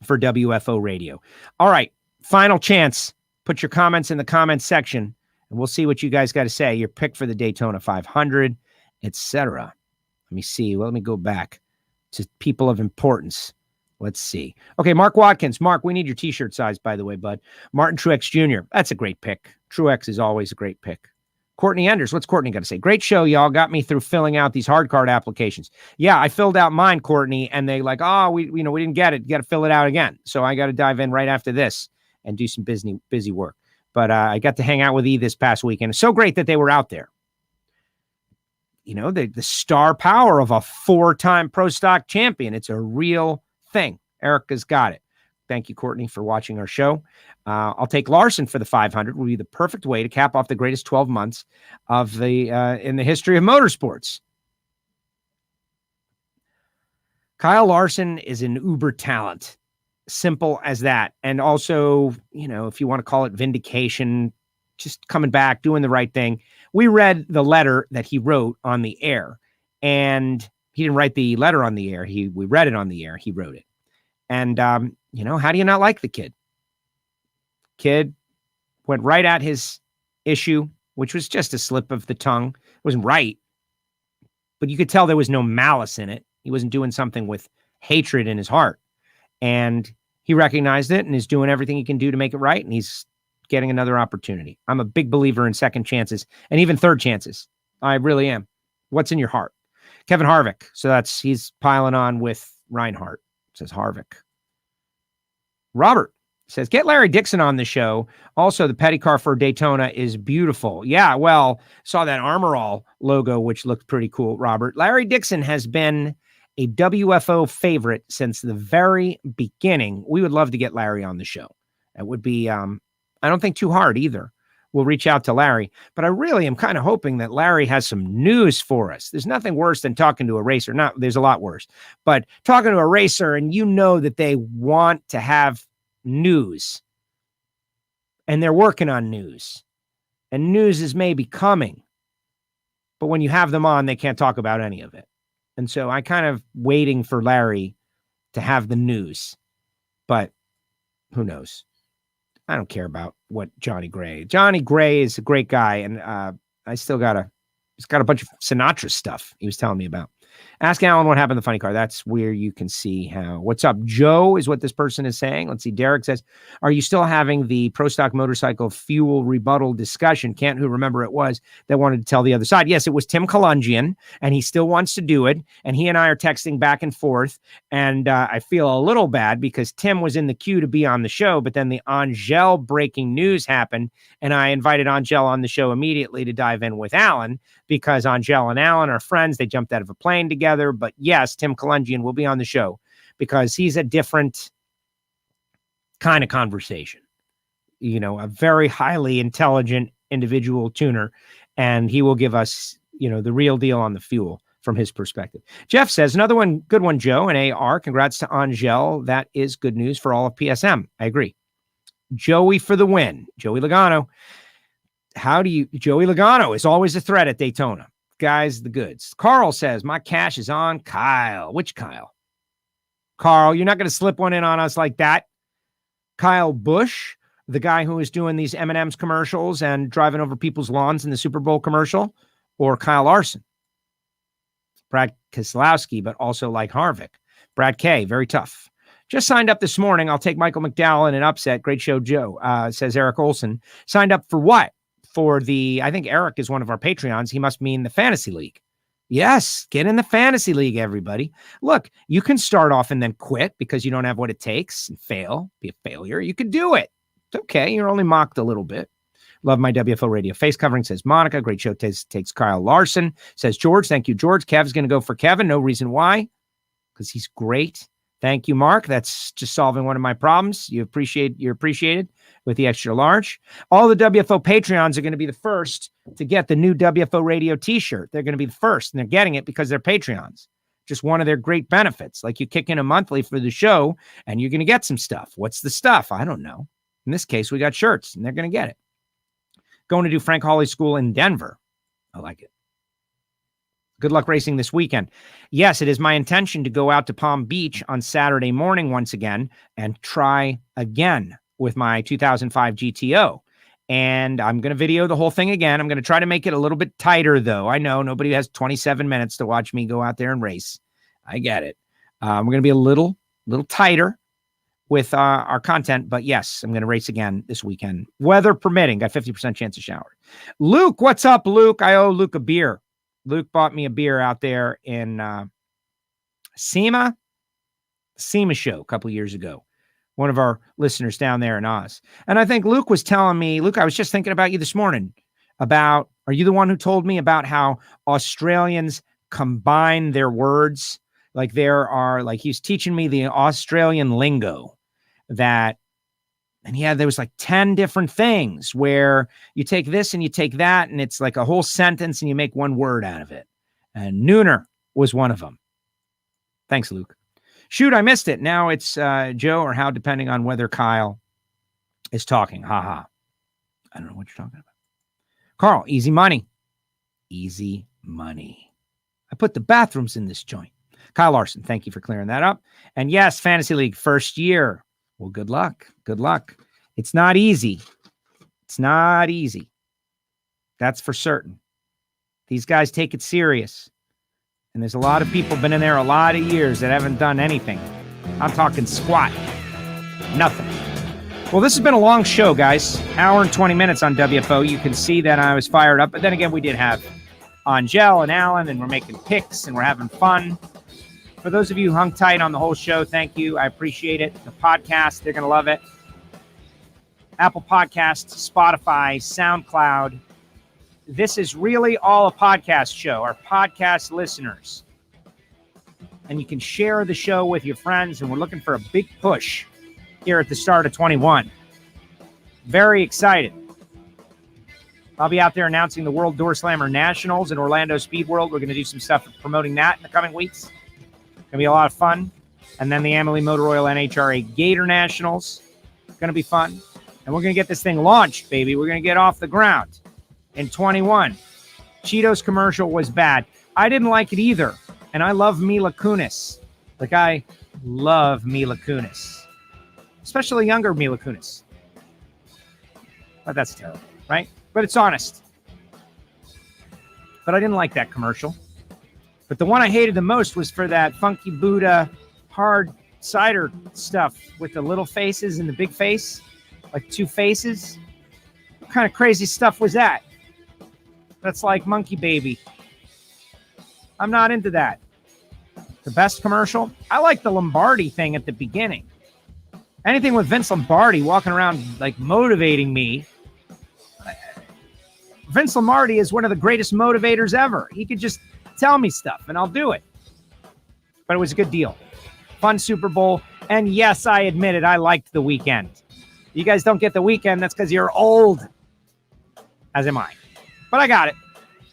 for WFO Radio. All right. Final chance. Put your comments in the comments section, and we'll see what you guys got to say. Your pick for the Daytona 500, etc. Let me see. Well, let me go back to people of importance. Let's see. Okay, Mark Watkins. Mark, we need your T-shirt size, by the way, bud. Martin Truex Jr. That's a great pick. Truex is always a great pick. Courtney Enders. What's Courtney got to say? Great show, y'all. Got me through filling out these hard card applications. Yeah, I filled out mine, Courtney, and they like, we didn't get it. You got to fill it out again. So I got to dive in right after this and do some busy work. But I got to hang out with E this past weekend. It's so great that they were out there. You know, the star power of a 4-time Pro Stock champion. It's a real thing. Erica's got it. Thank you, Courtney, for watching our show. I'll take Larson for the 500. Will be the perfect way to cap off the greatest 12 months of in the history of motorsports. Kyle Larson is an uber talent. Simple as that. And also, if you want to call it vindication, just coming back, doing the right thing. We read the letter that he wrote on the air, and he didn't write the letter on the air. We read it on the air. He wrote it. And, how do you not like the kid? Kid went right at his issue, which was just a slip of the tongue. It wasn't right, but you could tell there was no malice in it. He wasn't doing something with hatred in his heart. And he recognized it and is doing everything he can do to make it right. And he's getting another opportunity. I'm a big believer in second chances and even third chances. I really am. What's in your heart? Kevin Harvick. So he's piling on with Reinhart, says Harvick. Robert says, get Larry Dixon on the show. Also, the petty car for Daytona is beautiful. Yeah, well, saw that Armor All logo, which looked pretty cool, Robert. Larry Dixon has been a WFO favorite since the very beginning. We would love to get Larry on the show. It would be, I don't think too hard either. We'll reach out to Larry, but I really am kind of hoping that Larry has some news for us. There's nothing worse than talking to a racer. There's a lot worse, but talking to a racer and you know that they want to have news and they're working on news and news is maybe coming, but when you have them on, they can't talk about any of it. And so I kind of waiting for Larry to have the news, but who knows? I don't care about what Johnny Gray is a great guy. And he's got a bunch of Sinatra stuff he was telling me about. Ask Alan what happened to the funny car. That's where you can see how. What's up, Joe, is what this person is saying. Let's see. Derek says, are you still having the Pro Stock Motorcycle fuel rebuttal discussion? Can't who remember it was that wanted to tell the other side. Yes, it was Tim Kalungian, and he still wants to do it. And he and I are texting back and forth. And I feel a little bad because Tim was in the queue to be on the show, but then the Angel breaking news happened. And I invited Angel on the show immediately to dive in with Alan because Angel and Alan are friends. They jumped out of a plane together. But yes, Tim Kalungian will be on the show because he's a different kind of conversation. You know, a very highly intelligent individual tuner, and he will give us, the real deal on the fuel from his perspective. Jeff says, another one, good one, Joe and AR. Congrats to Angel. That is good news for all of PSM. I agree. Joey for the win. Joey Logano. Joey Logano is always a threat at Daytona. Guys, the goods. Carl says, my cash is on Kyle. Which Kyle? Carl, you're not going to slip one in on us like that. Kyle Busch, the guy who is doing these M&M's commercials and driving over people's lawns in the Super Bowl commercial, or Kyle Larson? Brad Keselowski, but also like Harvick. Brad K, very tough. Just signed up this morning. I'll take Michael McDowell in an upset. Great show, Joe, says Eric Olson. Signed up for what? I think Eric is one of our Patreons. He must mean the fantasy league. Yes, get in the fantasy league, everybody. Look, you can start off and then quit because you don't have what it takes and be a failure. You could do it. It's okay. You're only mocked a little bit. Love my WFO radio face covering, says Monica. Great show takes Kyle Larson, says George. Thank you, George. Kev's going to go for Kevin. No reason why, because he's great. Thank you, Mark. That's just solving one of my problems. You're appreciated with the extra large. All the WFO Patreons are going to be the first to get the new WFO radio t-shirt. They're going to be the first, and they're getting it because they're Patreons. Just one of their great benefits. Like you kick in a monthly for the show, and you're going to get some stuff. What's the stuff? I don't know. In this case, we got shirts, and they're going to get it. Going to do Frank Hawley School in Denver. I like it. Good luck racing this weekend. Yes, it is my intention to go out to Palm Beach on Saturday morning once again and try again with my 2005 GTO. And I'm going to video the whole thing again. I'm going to try to make it a little bit tighter, though. I know nobody has 27 minutes to watch me go out there and race. I get it. We're going to be a little tighter with our content. But yes, I'm going to race again this weekend. Weather permitting. Got 50% chance of shower. Luke, what's up, Luke? I owe Luke a beer. Luke bought me a beer out there in SEMA show a couple years ago. One of our listeners down there in Oz. And I think Luke was telling me, Luke, I was just thinking about you this morning are you the one who told me about how Australians combine their words? Like he's teaching me the Australian lingo there was like 10 different things where you take this and you take that and it's like a whole sentence and you make one word out of it. And nooner was one of them. Thanks, Luke. Shoot, I missed it. Now it's Joe or Hal, depending on whether Kyle is talking. Ha. I don't know what you're talking about. Carl, easy money. Easy money. I put the bathrooms in this joint. Kyle Larson, thank you for clearing that up. And yes, Fantasy League, first year. Well, good luck. Good luck. It's not easy. It's not easy. That's for certain. These guys take it serious. And there's a lot of people been in there a lot of years that haven't done anything. I'm talking squat. Nothing. Well, this has been a long show, guys. Hour and 20 minutes on WFO. You can see that I was fired up. But then again, we did have Angel and Alan, and we're making picks, and we're having fun. For those of you who hung tight on the whole show, thank you. I appreciate it. The podcast, they're going to love it. Apple Podcasts, Spotify, SoundCloud. This is really all a podcast show, our podcast listeners. And you can share the show with your friends, and we're looking for a big push here at the start of 21. Very excited. I'll be out there announcing the World Door Slammer Nationals in Orlando Speed World. We're going to do some stuff promoting that in the coming weeks. Going to be a lot of fun. And then the Amalie Motor Oil NHRA Gator Nationals. Going to be fun. And we're going to get this thing launched, baby. We're going to get off the ground in 21. Cheetos commercial was bad. I didn't like it either. And I love Mila Kunis. Like, I love Mila Kunis. Especially younger Mila Kunis. But that's terrible, right? But it's honest. But I didn't like that commercial. But the one I hated the most was for that Funky Buddha hard cider stuff with the little faces and the big face. Like two faces. What kind of crazy stuff was that? That's like Monkey Baby. I'm not into that. The best commercial? I like the Lombardi thing at the beginning. Anything with Vince Lombardi walking around like motivating me. Vince Lombardi is one of the greatest motivators ever. He could just tell me stuff and I'll do it. But it was a good deal. Fun Super Bowl. And yes, I admit it, I liked the weekend. You guys don't get the weekend, that's because you're old. As am I. But I got it.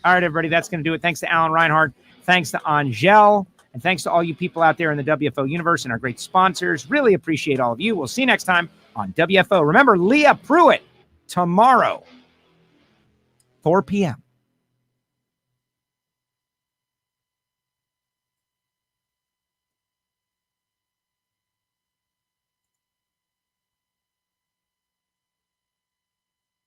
All right, everybody, that's going to do it. Thanks to Alan Reinhart. Thanks to Angel. And thanks to all you people out there in the WFO universe and our great sponsors. Really appreciate all of you. We'll see you next time on WFO. Remember, Leah Pruitt tomorrow, 4 p.m.